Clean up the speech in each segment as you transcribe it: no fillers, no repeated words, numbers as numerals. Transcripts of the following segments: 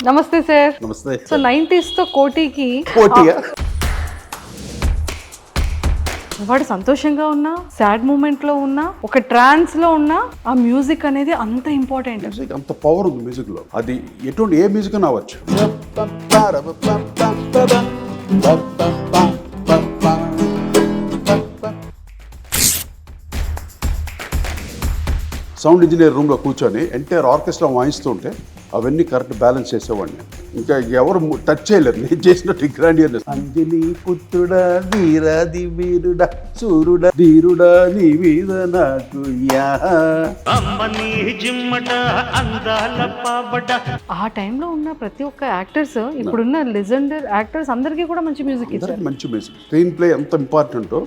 నమస్తే సార్. నమస్తే. So 90s తో కోటికి పోటీగా వాడు సంతోషంగా ఉన్నా, సాడ్ మూమెంట్ లో ఉన్నా, ఒక ట్రాన్స్ లో ఉన్నా, ఆ మ్యూజిక్ అనేది అంత ఇంపార్టెంట్. మ్యూజిక్ అంత పవర్ ఉంది మ్యూజిక్ లో. అది ఎటువంటి ఏ మ్యూజిక్ అని అవ్వచ్చు. సౌండ్ ఇంజనీర్ రూమ్లో కూర్చొని ఎంటైర్ ఆర్కెస్ట్రా వాయిస్తూ ఉంటే అవన్నీ కరెక్ట్ బ్యాలెన్స్ చేసేవాడిని. ఇంకా ఎవరు టచ్ చేయలేరు నేను చేసినట్టు గ్రాండియర్నెస్. అంజలి పుత్రుడా వీరాది వీరుడా సూరుడా ధీరుడా నీ మీద నాకు ఆ టైంలో ఉన్న ప్రతి ఒక్క యాక్టర్స్, ఇప్పుడున్న లెజెండర్ యాక్టర్స్ అందరికీ కూడా మంచి మ్యూజిక్ ఇచ్చారు. మంచి మ్యూజిక్. స్క్రీన్ ప్లే ఎంత ఇంపార్టెంటో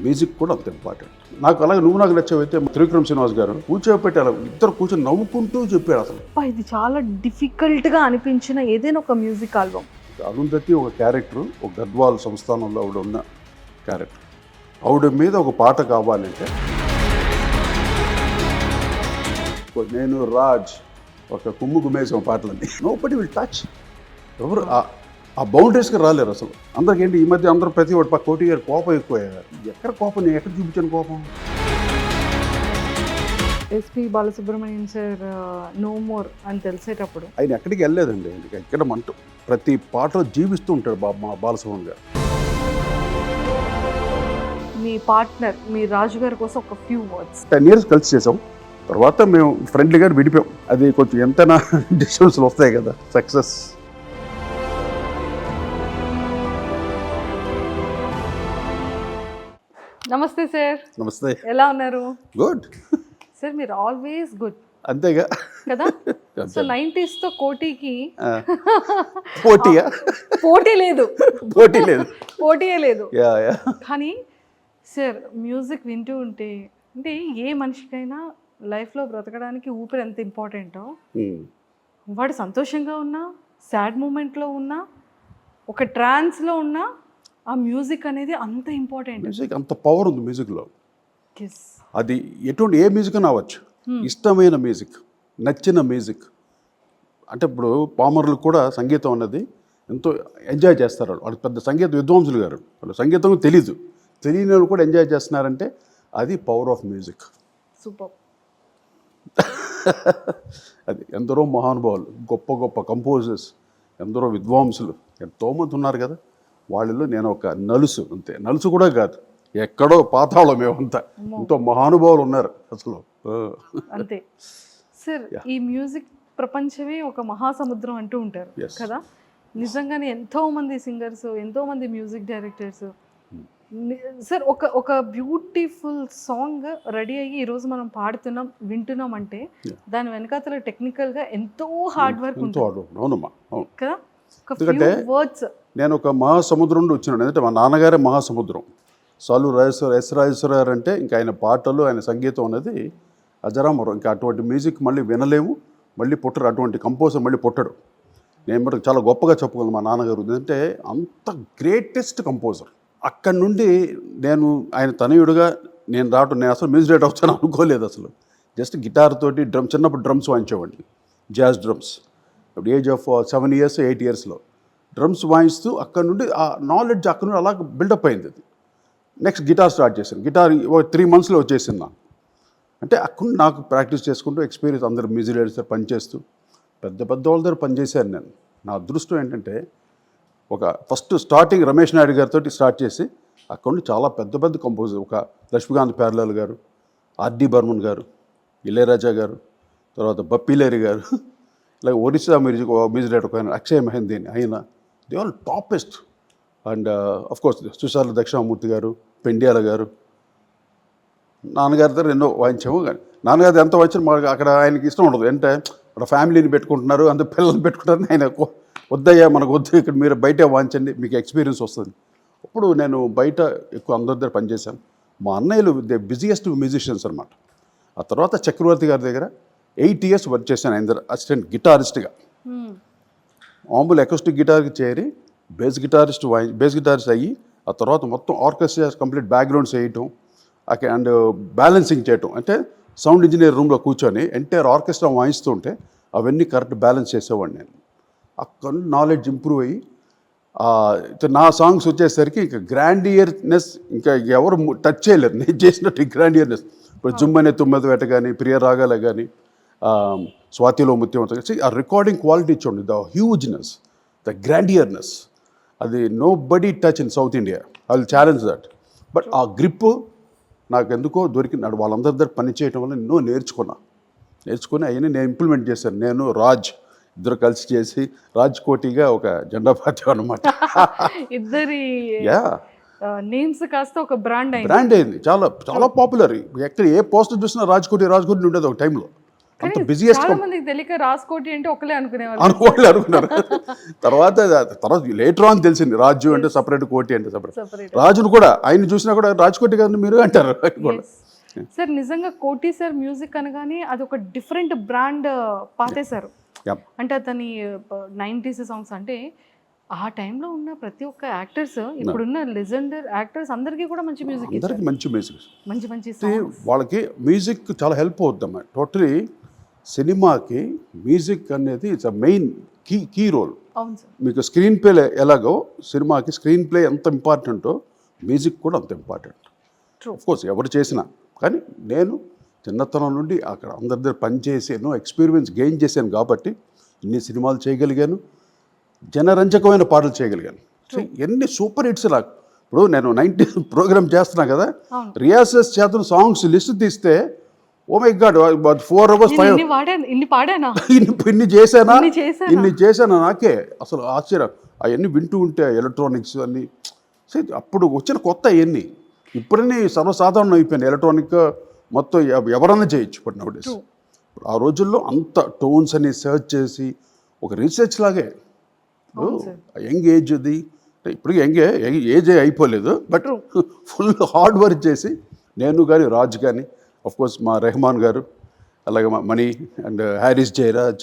మ్యూజిక్ కూడా అంత ఇంపార్టెంట్. నాకు అలాగే నువ్వు నాకు నచ్చవైతే త్రివిక్రమ్ శ్రీనివాస్ గారు కూర్చోబెట్టి అలా ఇద్దరు కూర్చొని నవ్వుకుంటూ చెప్పాడు. అసలు ఇది చాలా డిఫికల్ట్ గా అనిపించిన ఏదైనా ఒక మ్యూజిక్ ఆల్బమ్. అరుంధతి ఒక క్యారెక్టర్, ఒక గద్వాల్ సంస్థానంలో ఆవిడ ఉన్న క్యారెక్టర్. ఆవిడ మీద ఒక పాట కావాలంటే నేను రాజ్ ఒక కుమ్ము గుమ్మేసాం పాటలన్నీ. Nobody will touch. ఎవరు ఆ బౌండరీస్కి రాలేరు అసలు. అందరికేంటి ఈ మధ్య అందరూ ప్రతి ఒక్కటి కోటి గారు కోపం ఎక్కువ. ఎక్కడ కోపం, నేను ఎక్కడ చూపించాను కోపం? SP Balasubrahmanyam sir no more అని తెలిసేటప్పుడు ఆయన ఎక్కడికి వెళ్ళలేదండి. ఇక్కడ మంటూ ప్రతి పాటలో జీవిస్తూ ఉంటాడు మా బాలసుబ్రమణ్యం గారు. మీ పార్ట్నర్ మీ రాజు గారి కోసం ఒక ఫ్యూ వర్డ్స్. 10 years కలిసి చేసాం. తర్వాత మేము ఫ్రెండ్లీగా విడిపోయాం. అది కొంచెం ఎంతైనా డిస్టర్బెన్స్లు వస్తాయి కదా. సక్సెస్ నమస్తే సార్. నమస్తే. ఎలా ఉన్నారు? గుడ్ సార్ మీరు ఆల్వేస్ గుడ్ అంతేగా కదా. సో 90s తో కోటికి పోటీగా పోటీ లేదు, పోటీయే లేదు. కానీ సార్ మ్యూజిక్ వింటూ ఉంటే అంటే ఏ మనిషికైనా లైఫ్లో బ్రతకడానికి ఊపిరి ఎంత ఇంపార్టెంటో, వాడు సంతోషంగా ఉన్నా, సాడ్ మూమెంట్లో ఉన్నా, ఒక ట్రాన్స్లో ఉన్నా, ఆ మ్యూజిక్ అనేది అంత ఇంపార్టెంట్. మ్యూజిక్ అంత పవర్ ఉంది మ్యూజిక్లో. అది ఎటువంటి ఏ మ్యూజిక్ అని అవ్వచ్చు. ఇష్టమైన మ్యూజిక్, నచ్చిన మ్యూజిక్. అంటే ఇప్పుడు పామరులకు కూడా సంగీతం అన్నది ఎంతో ఎంజాయ్ చేస్తారు. వాళ్ళు పెద్ద సంగీత విద్వాంసులు గారు. వాళ్ళు సంగీతం తెలియని వాళ్ళు కూడా ఎంజాయ్ చేస్తున్నారంటే అది పవర్ ఆఫ్ మ్యూజిక్. సూపర్. అది ఎందరో మహానుభావులు, గొప్ప గొప్ప కంపోజర్స్, ఎందరో విద్వాంసులు ఎంతోమంది ఉన్నారు కదా. వాళ్ళలో నేను ఒక నలుసు, అంతే. నలుసు కూడా కాదు, ఎక్కడో పాతాళం మేమంతా. ఎంతో మహానుభావులు ఉన్నారు అసలు. అంతే సార్. ఈ మ్యూజిక్ ప్రపంచమే ఒక మహాసముద్రం అంటూ ఉంటారు కదా. నిజంగానే ఎంతో మంది సింగర్స్, ఎంతో మంది మ్యూజిక్ డైరెక్టర్స్. సార్ ఒక బ్యూటిఫుల్ సాంగ్ రెడీ అయ్యి ఈరోజు మనం పాడుతున్నాం, వింటున్నాం అంటే దాని వెనకాతల టెక్నికల్గా ఎంతో హార్డ్ వర్క్ ఉంటుంది కదా. ఎందుకంటే నేను ఒక మహాసముద్రం నుండి వచ్చినాను. ఎందుకంటే మా నాన్నగారే మహాసముద్రం. సాలు రాజేశ్వర గారు అంటే ఇంకా ఆయన పాటలు, ఆయన సంగీతం అనేది అజరామరం. ఇంకా అటువంటి మ్యూజిక్ మళ్ళీ వినలేము, మళ్ళీ పుట్టరు. అటువంటి కంపోజర్ మళ్ళీ పుట్టడు. నేను మరి చాలా గొప్పగా చెప్పుకోగలను మా నాన్నగారు. ఎందుకంటే అంత గ్రేటెస్ట్ కంపోజర్. అక్కడి నుండి నేను ఆయన తనయుడుగా నేను రావటం, నేను అసలు మ్యూజిక్ డైరెక్టర్ అవుతాను అనుకోలేదు అసలు. జస్ట్ గిటార్ తోటి చిన్నప్పుడు డ్రమ్స్ వాయించేవాడిని, జాజ్ డ్రమ్స్. ఇప్పుడు ఏజ్ ఆఫ్ 7 years 8 yearsలో డ్రమ్స్ వాయిస్తూ అక్కడ నుండి ఆ నాలెడ్జ్ అక్కడ నుండి అలా బిల్డప్ అయింది. అది నెక్స్ట్ గిటార్ స్టార్ట్ చేశాను. గిటార్ 3 monthsలో వచ్చేసింది నాకు. అంటే అక్కడ నాకు ప్రాక్టీస్ చేసుకుంటూ ఎక్స్పీరియన్స్, అందరు మ్యూజిక్ డైరెక్టర్ పనిచేస్తూ పెద్ద వాళ్ళ దగ్గర పనిచేశాను నేను. నా అదృష్టం ఏంటంటే ఒక ఫస్ట్ స్టార్టింగ్ రమేష్ నాయుడు గారితో స్టార్ట్ చేసి అక్కడ నుండి చాలా పెద్ద కంపోజర్, ఒక లక్ష్మీకాంత్ ప్యారలాల్ గారు, ఆర్డి బర్మన్ గారు, ఇళయరాజా గారు, తర్వాత బప్పిలేరి గారు, అలాగే ఒరిస్సా మ్యూజిక్ డైరెక్టర్ ఆయన అక్షయ్ మెహందీని, ఆయన దే all toppest. And of course Susheela Dakshinamurthy garu, Pendyala గారు. నాన్నగారి దగ్గర ఎన్నో వాయించాము. కానీ నాన్నగారి ఎంత వాయించారు మాకు అక్కడ ఆయనకి ఇష్టం ఉండదు. అంటే అక్కడ ఫ్యామిలీని పెట్టుకుంటున్నారు, అంత పిల్లల్ని పెట్టుకుంటారు. ఆయన వద్దయ్యా, మనకు వద్దు, ఇక్కడ మీరు బయట వాయించండి, మీకు ఎక్స్పీరియన్స్ వస్తుంది. అప్పుడు నేను బయట ఎక్కువ అందరి దగ్గర పనిచేశాను. మా అన్నయ్యలు దే బిజియెస్ట్ మ్యూజిషియన్స్ అనమాట. ఆ తర్వాత చక్రవర్తి గారి దగ్గర 8 years వర్క్ చేశాను ఆయన దగ్గర అసిస్టెంట్ గిటారిస్ట్గా. మామూలు అకౌస్టిక్ గిటార్కి చేరి బేస్ గిటారిస్ట్ అయ్యి ఆ తర్వాత మొత్తం ఆర్కెస్ట్రా కంప్లీట్ బ్యాక్గ్రౌండ్స్ వేయటం అండ్ బ్యాలెన్సింగ్ చేయటం. అంటే సౌండ్ ఇంజనీర్ రూమ్లో కూర్చొని ఎంటైర్ ఆర్కెస్ట్రా వాయిస్తూ ఉంటే అవన్నీ కరెక్ట్ బ్యాలెన్స్ చేసేవాడిని నేను. అక్కడ నాలెడ్జ్ ఇంప్రూవ్ అయ్యి నా సాంగ్స్ వచ్చేసరికి ఇంకా గ్రాండియర్నెస్ ఇంకా ఎవరు టచ్ చేయలేరు నేను చేసినట్టు గ్రాండియర్నెస్. ఇప్పుడు జుమ్మనే తుమ్మెద వేట కానీ ప్రియ రాగాలే కానీ స్వాతిలో ముత్యం కలిసి ఆ రికార్డింగ్ క్వాలిటీ చూడండి, ద హ్యూజ్నెస్, ద గ్రాండియర్నెస్, అది nobody touch in south India. I will challenge that. But ఆ గ్రిప్ నాకు ఎందుకో దొరికినాడు. వాళ్ళందరి దగ్గర పని చేయడం వల్ల ఎన్నో నేర్చుకుని అవన్నీ నేను ఇంప్లిమెంట్ చేశాను. నేను రాజ్ ఇద్దరు కలిసి చేసి రాజ్ కోటిగా ఒక జెండా పార్టీ అనమాట. ఇద్దరి యా నేమ్స్ కాస్త ఒక బ్రాండ్ అయింది, చాలా చాలా పాపులర్. ఎక్కడ ఏ పోస్టర్ చూసినా రాజ్ కోటి ఉండేది ఒక టైంలో. అంత బిజియెస్ట్ తెలియక రాజ్కోటి అంటే ఒకలే అనుకున్నారు. తర్వాత లేటర్ ఆన్ తెలిసింది రాజు అంటే సపరేట్, కోటి అంటే సపరేట్. రాజును కూడా ఆయన చూసినా కూడా రాజ్కోటి గారిని మీరు అంటారు. సార్ నిజంగా కోటి సార్ మ్యూజిక్ అనగానే అది ఒక డిఫరెంట్ బ్రాండ్ పాతేశారు. అంటే అతని 90s సాంగ్స్ అంటే ఆ టైంలో ఉన్న ప్రతి ఒక్క యాక్టర్స్, ఇప్పుడున్న లెజెండర్ యాక్టర్స్ అందరికీ కూడా మంచి మ్యూజిక్, మంచి వాళ్ళకి మ్యూజిక్ చాలా హెల్ప్ అవుతుందమ్మా. టోటలీ సినిమాకి మ్యూజిక్ అనేది it's a main key role. మీకు స్క్రీన్ ప్లే ఎలాగో సినిమాకి స్క్రీన్ ప్లే ఎంత ఇంపార్టెంటో మ్యూజిక్ కూడా అంత ఇంపార్టెంట్. కోర్స్ ఎవరు చేసినా, కానీ నేను చిన్నతనం నుండి అక్కడ అందరి దగ్గర పనిచేసి ఎన్నో ఎక్స్పీరియన్స్ గెయిన్ చేశాను కాబట్టి ఇన్ని సినిమాలు చేయగలిగాను, జనరంజకమైన పాటలు చేయగలిగాను. ఎన్ని సూపర్ హిట్స్ నాకు. ఇప్పుడు నేను 90s ప్రోగ్రామ్ చేస్తున్నా కదా, రియాసెస్ చేస్తున్న సాంగ్స్ లిస్ట్ తీస్తే ఓ మై గాడ్ 4 hours 5 ఇన్ని చేశానా నాకే అసలు ఆశ్చర్యం. అవన్నీ వింటూ ఉంటే ఎలక్ట్రానిక్స్ అన్నీ అప్పుడు వచ్చిన కొత్త అవన్నీ ఇప్పుడన్నీ సర్వసాధారణం అయిపోయింది. ఎలక్ట్రానిక్ మొత్తం ఎవరన్నా చేయొచ్చు ఇప్పుడు నౌడేస్. ఆ రోజుల్లో అంత టోన్స్ అని సెర్చ్ చేసి ఒక రీసెర్చ్ లాగే. యంగ్ ఏజ్ది ఇప్పుడు ఏజ్ అయిపోలేదు, బట్ ఫుల్ హార్డ్ వర్క్ చేసి నేను కానీ రాజ్ కానీ కోర్స్ మా రెహమాన్ గారు, అలాగే మా మణి అండ్ హ్యారిస్ జయరాజ్,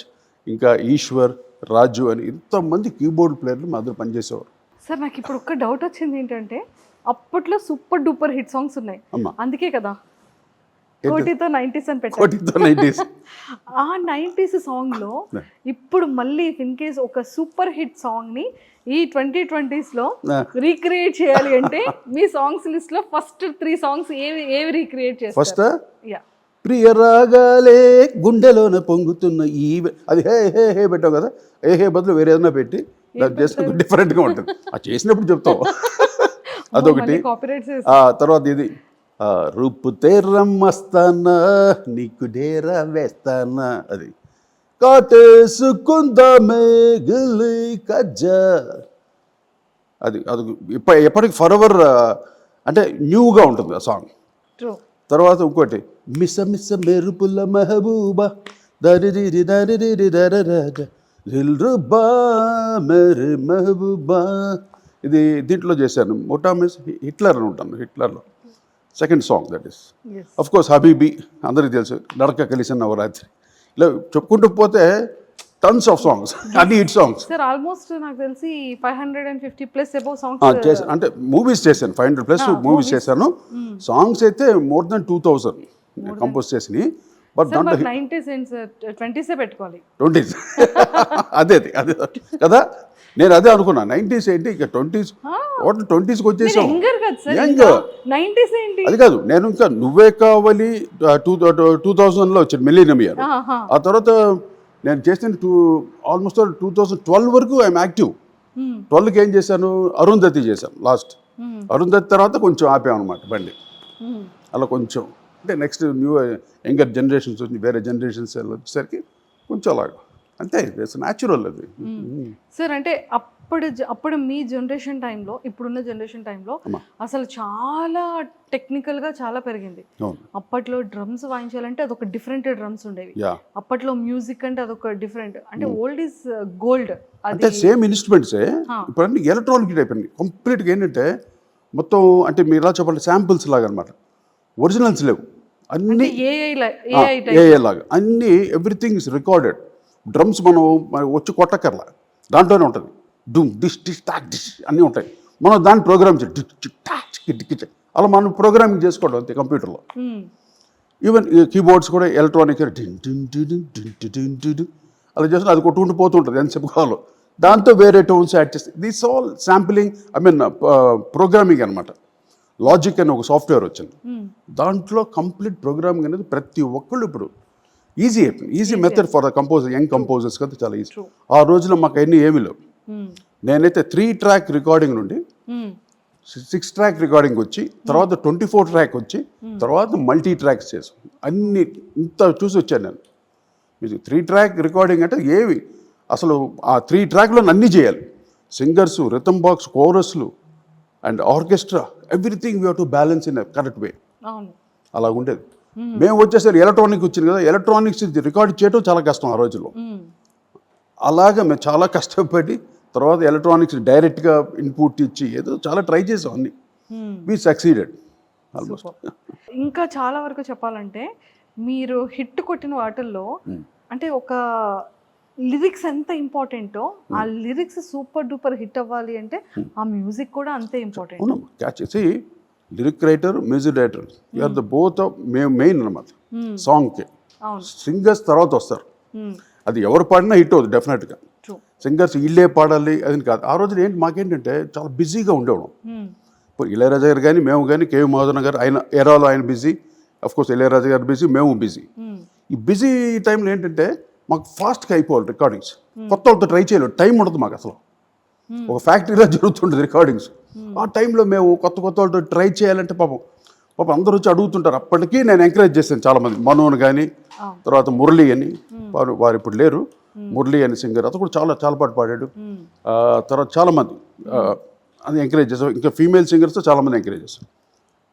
ఇంకా ఈశ్వర్, రాజు అని ఇంతమంది కీబోర్డ్ ప్లేయర్లు మా దగ్గర పనిచేసేవారు. సార్ నాకు ఇప్పుడు ఒక్క డౌట్ వచ్చింది ఏంటంటే, అప్పట్లో సూపర్ డూపర్ హిట్ సాంగ్స్ ఉన్నాయి, అందుకే కదా కోటితో 90s అని పెట్టారు. ఆ 90s సాంగ్ లో ఇప్పుడు మళ్ళీ ఇన్ కేస్ ఒక సూపర్ హిట్ సాంగ్ ని ఈ 2020s లో రీక్రియేట్ చేయాలి అంటే మీ సాంగ్స్ లిస్ట్ లో ఫస్ట్ 3 సాంగ్స్ ఏవి రీక్రియేట్ చేస్తారు? ఫస్ట్ ప్రియ రాగాలే గుండెలోన పొంగుతున్న ఈ అది హే హే హే పెట్టావు కదా, హే బదులు వేరే ఏదైనా పెట్టి చేస్తే డిఫరెంట్గా ఉంటుంది. అది చేసినప్పుడు చెప్తావు. అదొకటి. తర్వాత ఇది రూపు తెరమ్మస్తానా నీకు డేరా వేస్తానా, అది కాటేసుకుందామే గిల్లి కజ్జా, అది ఎప్పటికి ఫర్ ఎవర్ అంటే న్యూగా ఉంటుంది ఆ సాంగ్. తర్వాత ఇంకోటి మిస మిస మెరుపుల మెహబూబా దరిరి దరిరి దరరాజ దిల్రుబా మెరి మెహబూబా, ఇది దీంట్లో చేశాను. మోటా మిస్ హిట్లర్ అని ఉంటాను, హిట్లర్లో సెకండ్ సాంగ్ దట్ ఈస్. అఫ్ కోర్స్ హబీబీ అందరికీ తెలుసు, నడక కలిసిన నవరాత్రి, ఇలా చెప్పుకుంటూ పోతే టన్స్ ఆఫ్ సాంగ్స్, అన్ని హిట్ సాంగ్స్. సార్ ఆల్మోస్ట్ నాకు తెలిసి 550+ అబౌవ్ సాంగ్స్ చేశాను. అంటే మూవీస్ చేశాను, 500+ మూవీస్ చేశాను. సాంగ్స్ అయితే మోర్ దెన్ 2000 కంపోజ్ చేసినాయి. బట్ దాంట్లో 20s పెట్టుకోవాలి, 20s అదే కదా, నేను అదే అనుకున్నా. 90s ఏంటి ఇక 20s వచ్చేసాం. అది కాదు, నేను ఇంకా నువ్వే కావాలి 2000లో వచ్చింది మిలీనియం ఇయర్. ఆ తర్వాత నేను చేసిన ఆల్మోస్ట్ 2012 వరకు ఐఎమ్ యాక్టివ్. 12కి ఏం చేశాను, అరుంధతి చేశాను లాస్ట్. అరుంధతి తర్వాత కొంచెం ఆపామన్నమాట బండి. అలా కొంచెం అంటే నెక్స్ట్ న్యూ యంగర్ జనరేషన్స్ వచ్చి వేరే జనరేషన్స్ వచ్చేసరికి కొంచెం అలాగా అంతే, ఇట్స్ న్యాచురల్ అది. సార్ అంటే అప్పుడు మీ జనరేషన్ టైంలో ఇప్పుడున్న జనరేషన్ టైంలో అసలు చాలా టెక్నికల్గా చాలా పెరిగింది. అప్పట్లో డ్రమ్స్ వాయించాలంటే అదొక డిఫరెంట్ డ్రమ్స్ ఉండేవి. అప్పట్లో మ్యూజిక్ అంటే అదొక డిఫరెంట్, అంటే ఓల్డ్ ఈజ్ గోల్డ్. అంటే సేమ్ ఇన్స్ట్రుమెంట్సే ఇప్పుడు అన్ని ఎలక్ట్రానిక్ అయిపోయింది కంప్లీట్గా. ఏంటంటే మొత్తం అంటే మీరు ఇలా చెప్పాలి శాంపుల్స్ లాగా అనమాట, ఒరిజినల్స్ లేవు, అన్ని ఏఐ లాగా అన్ని. Everything is recorded. డ్రమ్స్ మనం వచ్చి కొట్టకర్లా, దాంట్లోనే ఉంటుంది. డూమ్ డిష్ డిష్ టాక్ డిష్ అన్నీ ఉంటాయి. మనం దాన్ని ప్రోగ్రామ్ చేయాలి, అలా మనం ప్రోగ్రామింగ్ చేసుకోవడం అంతే కంప్యూటర్లో. ఈవెన్ కీబోర్డ్స్ కూడా ఎలక్ట్రానిక్ అలా చేస్తే అది కొట్టుకుంటూ పోతుంటుంది ఎంతసేపు కావాలో. దాంతో వేరే టోన్స్ యాడ్ చేస్తే దిస్ ఆల్ శాంప్లింగ్ ప్రోగ్రామింగ్ అనమాట. లాజిక్ అని ఒక సాఫ్ట్వేర్ వచ్చింది, దాంట్లో కంప్లీట్ ప్రోగ్రామింగ్ అనేది ప్రతి ఒక్కళ్ళు ఇప్పుడు ఈజీ అయిపోయింది. Easy method for the composer, young composers కదా చాలా ఈజీ. ఆ రోజులో మాకు అన్నీ ఏమీ లేవు. నేనైతే 3 track రికార్డింగ్ నుండి 6 track రికార్డింగ్ వచ్చి తర్వాత 24 track వచ్చి తర్వాత మల్టీ ట్రాక్స్ చేసాం. అన్ని ఇంత చూసి వచ్చాను నేను. మీరు 3 track రికార్డింగ్ అంటే ఏవి అసలు ఆ 3 trackలో అన్నీ చేయాలి. సింగర్స్, రిథమ్ బాక్స్, కోరస్లు and orchestra, everything we have to balance in correct way. అలా ఉండేది. మేము వచ్చేసరికి ఎలక్ట్రానిక్ వచ్చింది కదా, ఎలక్ట్రానిక్స్ రికార్డ్ చేయడం చాలా కష్టం ఆ రోజుల్లో. అలాగా మేము చాలా కష్టపడి తర్వాత ఎలక్ట్రానిక్స్ డైరెక్ట్గా ఇన్పుట్ ఇచ్చి ఏదో చాలా ట్రై చేసాం అన్ని. We succeeded almost. ఇంకా చాలా వరకు చెప్పాలంటే మీరు హిట్ కొట్టిన వాటిల్లో అంటే ఒక లిరిక్స్ ఎంత ఇంపార్టెంటో ఆ లిరిక్స్ సూపర్ డూపర్ హిట్ అవ్వాలి అంటే ఆ మ్యూజిక్ కూడా అంతే ఇంపార్టెంట్. అవును, క్యాచ్ చేసి lyric writer, music director you are the both of main అనమాట సాంగ్కి. సింగర్స్ తర్వాత వస్తారు. అది ఎవరు పాడినా హిట్ అవుతుంది డెఫినెట్గా. సింగర్స్ ఇల్లే పాడాలి అది కాదు. ఆ రోజున మాకేంటంటే చాలా బిజీగా ఉండేవాడు. ఇప్పుడు ఇళయరాజా గారు కానీ మేము కానీ కేవి మహాజన్ గారు ఆయన ఎరాలో ఆయన బిజీ, అఫ్కోర్స్ ఇళయరాజా గారు బిజీ, మేము బిజీ. ఈ బిజీ టైంలో ఏంటంటే మాకు ఫాస్ట్గా అయిపోవాలి రికార్డింగ్స్. కొత్త వాళ్ళతో ట్రై చేయలేదు, టైం ఉండదు మాకు అసలు. ఒక ఫ్యాక్టరీలో జరుగుతుంటుంది రికార్డింగ్స్. ఆ టైంలో మేము కొత్త వాళ్ళతో ట్రై చేయాలంటే పాపం అందరూ వచ్చి అడుగుతుంటారు. అప్పటికీ నేను ఎంకరేజ్ చేశాను చాలామంది, మనోని కానీ తర్వాత మురళి అని వారు ఇప్పుడు లేరు, మురళి అని సింగర్, అతను కూడా చాలా పాటు పాడాడు. తర్వాత చాలామంది అది ఎంకరేజ్ చేసాం. ఇంకా ఫీమేల్ సింగర్స్ చాలామంది ఎంకరేజ్ చేశారు.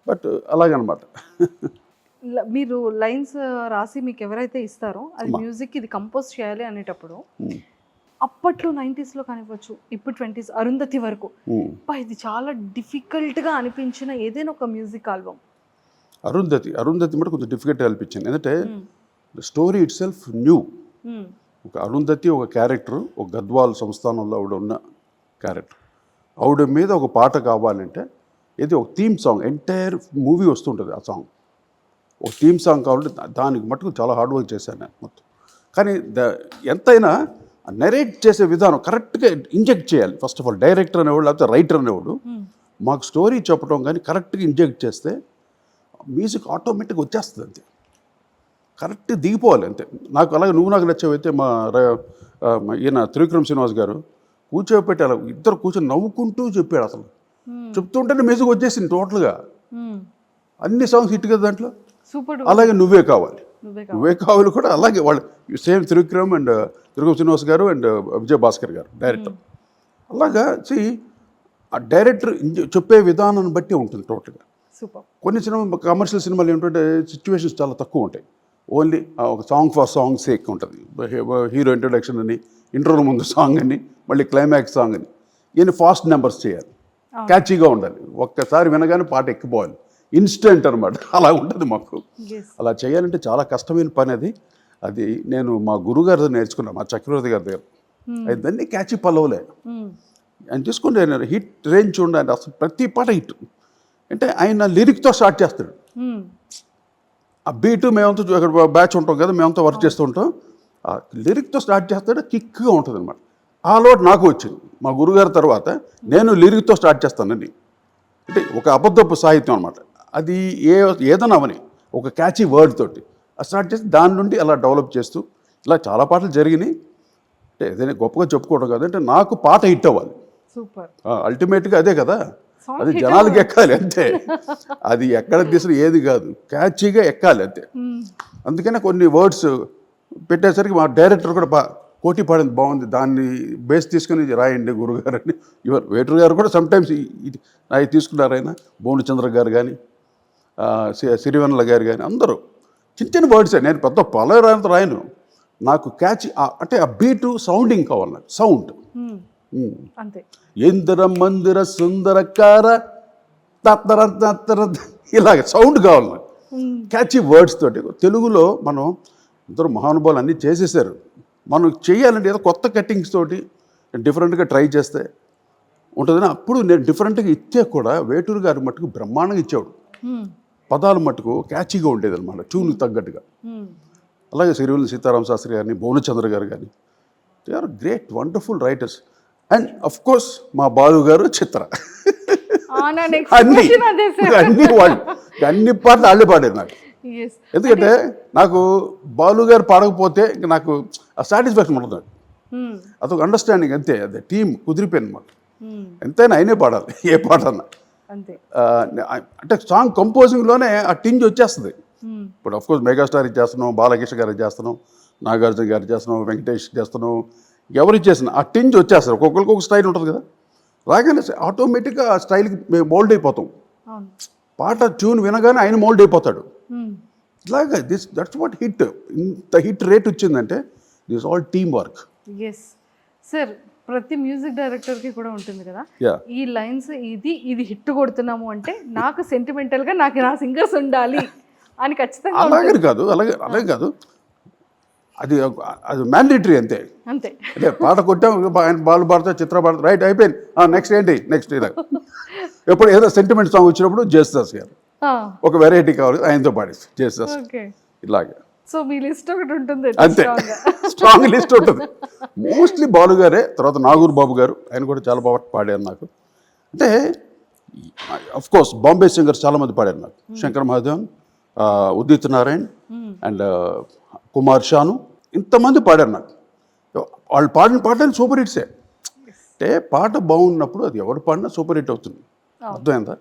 బట్ అలాగనమాట. మీరు లైన్స్ రాసి మీకు ఎవరైతే ఇస్తారో అది మ్యూజిక్ ఇది కంపోజ్ చేయాలి అనేటప్పుడు అప్పట్లో 90sలో కానివ్వచ్చు, ఇప్పుడు 20s అరుంధతి వరకు ఇది చాలా డిఫికల్ట్గా అనిపించిన ఏదైనా ఒక మ్యూజిక్ ఆల్బమ్? అరుంధతి మటు కొంచెం డిఫికల్ట్గా అనిపించింది. ఎందుకంటే స్టోరీ ఇట్ సెల్ఫ్ న్యూ. ఒక అరుంధతి ఒక క్యారెక్టర్, ఒక గద్వాల్ సంస్థానంలో ఆవిడ ఉన్న క్యారెక్టర్. ఆవిడ మీద ఒక పాట కావాలంటే ఇది ఒక థీమ్ సాంగ్, ఎంటైర్ మూవీ వస్తుంటుంది ఆ సాంగ్. ఒక థీమ్ సాంగ్ కావాలంటే దానికి మటుకు చాలా హార్డ్ వర్క్ చేశాను నేను మొత్తం. కానీ ఎంతైనా నెరేట్ చేసే విధానం కరెక్ట్గా ఇంజెక్ట్ చేయాలి. ఫస్ట్ ఆఫ్ ఆల్ డైరెక్టర్ అనేవాడు లేకపోతే రైటర్ అనేవాడు మాకు స్టోరీ చెప్పడం కానీ కరెక్ట్గా ఇంజెక్ట్ చేస్తే మ్యూజిక్ ఆటోమేటిక్గా వచ్చేస్తుంది. అంతే, కరెక్ట్గా దిగిపోవాలి అంతే. నాకు అలాగే నువ్వు నాకు నచ్చేవైతే మా ఈయన త్రివిక్రమ్ శ్రీనివాస్ గారు కూర్చోబెట్టి అలా ఇద్దరు కూర్చొని నవ్వుకుంటూ చెప్పాడు. అసలు చెప్తుంటేనే మ్యూజిక్ వచ్చేసింది టోటల్గా. అన్ని సాంగ్స్ హిట్ కదా దాంట్లో. అలాగే నువ్వే కావాలి కూడా అలాగే వాళ్ళు సేమ్ త్రివిక్రమ్ శ్రీనివాస్ గారు అండ్ విజయ్ భాస్కర్ గారు డైరెక్టర్. అలాగా ఆ డైరెక్టర్ చెప్పే విధానాన్ని బట్టి ఉంటుంది టోటల్గా. కొన్ని సినిమా కమర్షియల్ సినిమాలు ఏంటంటే సిచ్యువేషన్స్ చాలా తక్కువ ఉంటాయి. ఓన్లీ ఒక సాంగ్ ఫర్ సాంగ్ సేక్ ఉంటుంది. హీరో ఇంట్రొడక్షన్ అని, ఇంట్రోల ముందు సాంగ్ అని, మళ్ళీ క్లైమాక్స్ సాంగ్ అని. ఈయన ఫాస్ట్ నెంబర్స్ చేయాలి, క్యాచీగా ఉండాలి, ఒక్కసారి వినగానే పాట ఎక్కిపోవాలి, ఇన్స్టెంట్ అనమాట. అలా ఉంటుంది మాకు. అలా చేయాలంటే చాలా కష్టమైన పని అది. అది నేను మా గురుగారి దగ్గర నేర్చుకున్నాను, మా చక్రవర్తి గారి దగ్గర. దాన్ని క్యాచీ పల్లవులే అని చూసుకుంటే నేను హిట్ రేంజ్ చూడండి. అసలు ప్రతి పాట హిట్ అంటే ఆయన లిరిక్తో స్టార్ట్ చేస్తాడు. ఆ బీటు మేమంతా అక్కడ బ్యాచ్ ఉంటాం కదా, మేమంతా వర్క్ చేస్తూ ఉంటాం. ఆ లిరిక్తో స్టార్ట్ చేస్తాడు, కిక్గా ఉంటుంది అనమాట. ఆ అలవాటు నాకు వచ్చింది. మా గురుగారి తర్వాత నేను లిరిక్తో స్టార్ట్ చేస్తానని. అంటే ఒక అబద్ధపు సాహిత్యం అనమాట అది. ఏదైనా అవని ఒక క్యాచీ వర్డ్ తోటి స్టార్ట్ చేసి దాని నుండి అలా డెవలప్ చేస్తూ ఇలా చాలా పాటలు జరిగినాయి. అంటే ఏదైనా గొప్పగా చెప్పుకోవడం కాదు, అంటే నాకు పాట హిట్ అవ్వాలి. అల్టిమేట్గా అదే కదా, అది జనాలకి ఎక్కాలి అంతే. అది ఎక్కడ తీసిన ఏది కాదు, క్యాచీగా ఎక్కాలి అంతే. అందుకనే కొన్ని వర్డ్స్ పెట్టేసరికి మా డైరెక్టర్ కూడా కోటి పాడింది బాగుంది, దాన్ని బేస్ తీసుకుని రాయండి గురుగారు అని. వేటూరు గారు కూడా సమ్టైమ్స్ అవి తీసుకున్నారు. ఆయన భువనచంద్ర గారు కానీ సిరివెన్నెల గారు కానీ అందరూ చిన్న చిన్న వర్డ్సే. నేను పెద్ద పొలరాయంత రాయను, నాకు క్యాచ్ అంటే ఆ బీటు సౌండింగ్ కావాలి, నాకు సౌండ్. ఎందర మందిర సుందరకార తత్తర ఇలాగ సౌండ్ కావాలి నాకు, క్యాచీ వర్డ్స్ తోటి. తెలుగులో మనం అందరూ మహానుభావులు అన్నీ చేసేసారు. మనం చేయాలంటే ఏదో కొత్త కట్టింగ్స్ తోటి డిఫరెంట్గా ట్రై చేస్తే ఉంటుందని. అప్పుడు నేను డిఫరెంట్గా ఇచ్చే కూడా వేటూరు గారి మట్టుకు బ్రహ్మాండంగా ఇచ్చేవాడు. పదాలు మట్టుకు క్యాచీగా ఉండేది అనమాట, ట్యూన్కి తగ్గట్టుగా. అలాగే సిరివెన్నెల సీతారామ శాస్త్రి గారిని, భువనచంద్ర గారు కానీ, they are great wonderful writers. And of course మా బాలు గారు చిత్ర నా next అన్ని question అదే సార్. అన్ని వాళ్ళు అన్ని పాటలు వాళ్ళే పాడారు నాకు. Yes. ఎందుకంటే నాకు బాలు గారు పాడకపోతే ఇంక నాకు ఆ సాటిస్ఫాక్షన్ ఉండదు. అదొక అండర్స్టాండింగ్ అంతే. అదే టీం కుదిరిపోయింది అనమాట. ఎంతైనా ఆయనే పాడాలి ఏ పాట అన్నా. అంతే. అంటే సాంగ్ కంపోజింగ్లోనే ఆ టింజ్ వచ్చేస్తుంది. ఇప్పుడు అఫ్కోర్స్ మెగాస్టార్ ఇచ్చేస్తున్నాం, బాలకృష్ణ గారు ఇచ్చేస్తున్నాం, నాగార్జున గారు చేస్తున్నాం, వెంకటేష్ చేస్తున్నాం, ఎవరు ఇచ్చేసిన ఆ టింజ్ వచ్చేస్తారు. ఒక్కొక్కరికి ఒక స్టైల్ ఉంటుంది కదా. రాగానే ఆటోమేటిక్గా ఆ స్టైల్కి మేము మోల్డ్ అయిపోతాం. పాట ట్యూన్ వినగానే ఆయన మోల్డ్ అయిపోతాడు. ఇలాగా దట్స్ వాట్ హిట్. ఇంత హిట్ రేట్ వచ్చిందంటే this all team work. Yes sir, ప్రతి మ్యూజిక్ డైరెక్టర్కి కూడా ఉంటుంది కదా, ఈ లైన్స్ ఇది హిట్ కొడుతున్నాము అంటే నాకు సెంటిమెంటల్గా నా సింగర్స్ ఉండాలి అని ఖచ్చితంగా. అలాగే కాదు, అలాగే కాదు, అది మ్యాండేటరీ అంతే. అంతే. అంటే పాట కొట్టాం, ఆయన బాలు పాడతా, చిత్ర పాడతా, రైట్ అయిపోయింది, నెక్స్ట్ ఏంటి నెక్స్ట్ ఇలా. ఎప్పుడు ఏదో సెంటిమెంట్ సాంగ్ వచ్చినప్పుడు జేసుదాస్ గారు ఒక వెరైటీ కావాలి, ఆయనతో పాడేసి జేసుదాస్ ఇలాగే. సో మీ లిస్ట్ ఒకటి ఉంటుంది అంతే, స్ట్రాంగ్ లిస్ట్ ఉంటుంది. మోస్ట్లీ బాలు గారే, తర్వాత నాగూర్ బాబు గారు, ఆయన కూడా చాలా బాగా పాడారు నాకు. అంటే అఫ్ కోర్స్ బాంబే సింగర్స్ చాలామంది పాడారు నాకు. శంకర్ మహాదేవన్, ఉదిత్ నారాయణ్ అండ్ కుమార్ షాను, ఇంతమంది పాడారు నాకు. వాళ్ళు పాడిన పాటలు సూపర్ హిట్సే. అంటే పాట బాగున్నప్పుడు అది ఎవరు పాడినా సూపర్ హిట్ అవుతుంది. అర్థమైందా?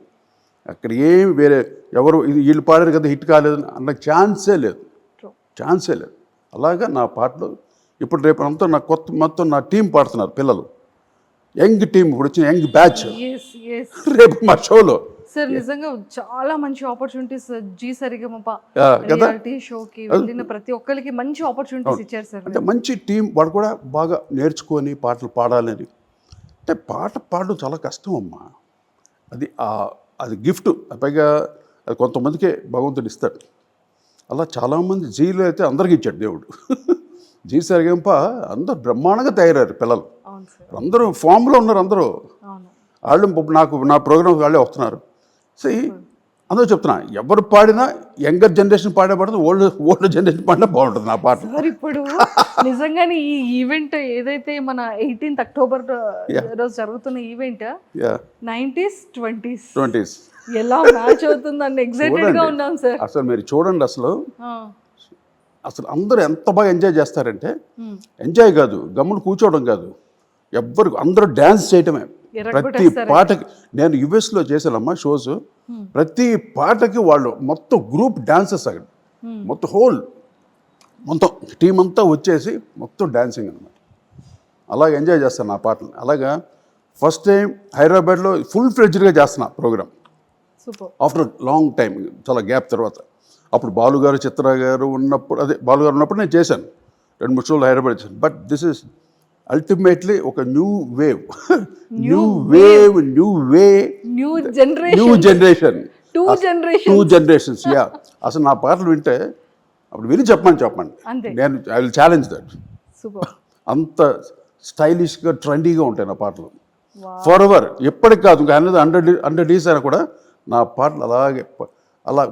అక్కడ ఏం వేరే ఎవరు ఇది వీళ్ళు పాడారు కదా హిట్ కాలేదు అన్న ఛాన్సే లేదు. అలాగా నా పాటలు ఇప్పుడు రేపు అంతా నా మొత్తం నా టీం పాడుతున్నారు పిల్లలు, యంగ్ టీం, ఇప్పుడు వచ్చిన యంగ్ బ్యాచ్ రేపు మా షోలో. సార్ నిజంగా చాలా మంచి ఆపర్చునిటీస్ జీ సరిగమప రియాలిటీ షోకి వెళ్ళిన ప్రతి ఒక్కరికి మంచి ఆపర్చునిటీస్ ఇచ్చారు సార్. అంటే మంచి టీం, వాడు కూడా బాగా నేర్చుకొని పాటలు పాడాలని. అంటే పాట పాడడం చాలా కష్టం అమ్మా. అది గిఫ్ట్, పైగా అది కొంతమందికే భగవంతుడు ఇస్తాడు. అలా చాలామంది జీలో అయితే అందరికి ఇచ్చాడు దేవుడు. జీ సరిగంప అందరూ బ్రహ్మాండంగా తయారయ్యారు పిల్లలు, అందరూ ఫామ్లో ఉన్నారు. అందరూ వాళ్ళు నా ప్రోగ్రామ్ వాళ్ళే వస్తున్నారు. సో అందరూ చెప్తున్నా, ఎవరు పాడినా యంగర్ జనరేషన్ పాడే పడుతుంది, ఓల్డ్ జనరేషన్ పాడినా బాగుంటుంది నా పాట. సార్ ఇప్పుడు నిజంగానే ఈ ఈవెంట్ ఏదైతే మన 18th అక్టోబర్ రోజు జరుగుతున్న ఈవెంట్ 90s 20s ఎలా మ్యాచ్ అవుతుందని ఎక్సైటెడ్ గా ఉన్నాం సార్. అసలు మీరు చూడండి, అసలు అందరూ ఎంత బాగా ఎంజాయ్ చేస్తారంటే, ఎంజాయ్ కాదు, గమ్మును కూర్చోవడం కాదు, అందరూ డ్యాన్స్ చేయటమే. ప్రతి పాటకి నేను యుఎస్లో చేశానమ్మా షోస్, ప్రతి పాటకి వాళ్ళు మొత్తం గ్రూప్ డాన్సెస్ అక్కడ, మొత్తం టీం అంతా వచ్చేసి మొత్తం డాన్సింగ్ అనమాట. అలాగ ఎంజాయ్ చేస్తాను నా పాటని. అలాగా ఫస్ట్ టైం హైదరాబాద్లో ఫుల్ ఫ్లెడ్జ్డ్గా చేస్తున్నా ప్రోగ్రామ్ ఆఫ్టర్ లాంగ్ టైం, చాలా గ్యాప్ తర్వాత. అప్పుడు బాలుగారు, చిత్ర గారు ఉన్నప్పుడు, బాలుగారు ఉన్నప్పుడు నేను చేశాను 2-3 షోలు హైదరాబాద్ చేశాను. బట్ దిస్ ఇస్ అల్టిమేట్లీ ఒక న్యూ జనరేషన్, టూ జనరేషన్స్. అసలు నా పాటలు వింటే అప్పుడు విని చెప్పండి, నేను ఐ విల్ ఛాలెంజ్ దట్. అంత స్టైలిష్గా ట్రెండీగా ఉంటాయి నా పాటలు ఫర్ ఎవర్, ఎప్పటికి కాదు. ఇంకా అనేది 100 years అయినా కూడా నా పాటలు అలాగే అలా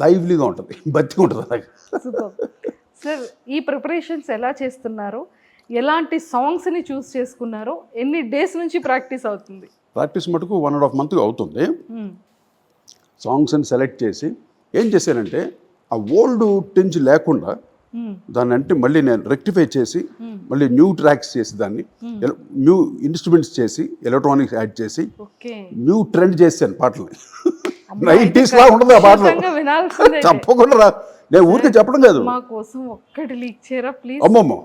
లైవ్లీగా ఉంటుంది, బతిగా ఉంటుంది అలాగే. సార్ ఈ ప్రిపరేషన్స్ ఎలా చేస్తున్నారు, ఎలాంటి సాంగ్స్ని చూస్ చేసుకున్నారు, ఎన్ని డేస్ నుంచి ప్రాక్టీస్ అవుతుంది? ప్రాక్టీస్ మటుకు 1.5 month అవుతుంది. సాంగ్స్ని సెలెక్ట్ చేసి ఏం చేశానంటే, ఆ ఓల్డ్ టింజ్ లేకుండా దాన్ని అంటే మళ్ళీ నేను రెక్టిఫై చేసి, మళ్ళీ న్యూ ట్రాక్స్ చేసి, దాన్ని న్యూ ఇన్స్ట్రుమెంట్స్ చేసి, ఎలక్ట్రానిక్స్ యాడ్ చేసి, న్యూ ట్రెండ్ చేశాను పాటలని. 90s లా ఉండదు ఆ పాటలు, తప్పకుండా నేను ఊరికే చెప్పడం కాదు. అమ్మమ్మో,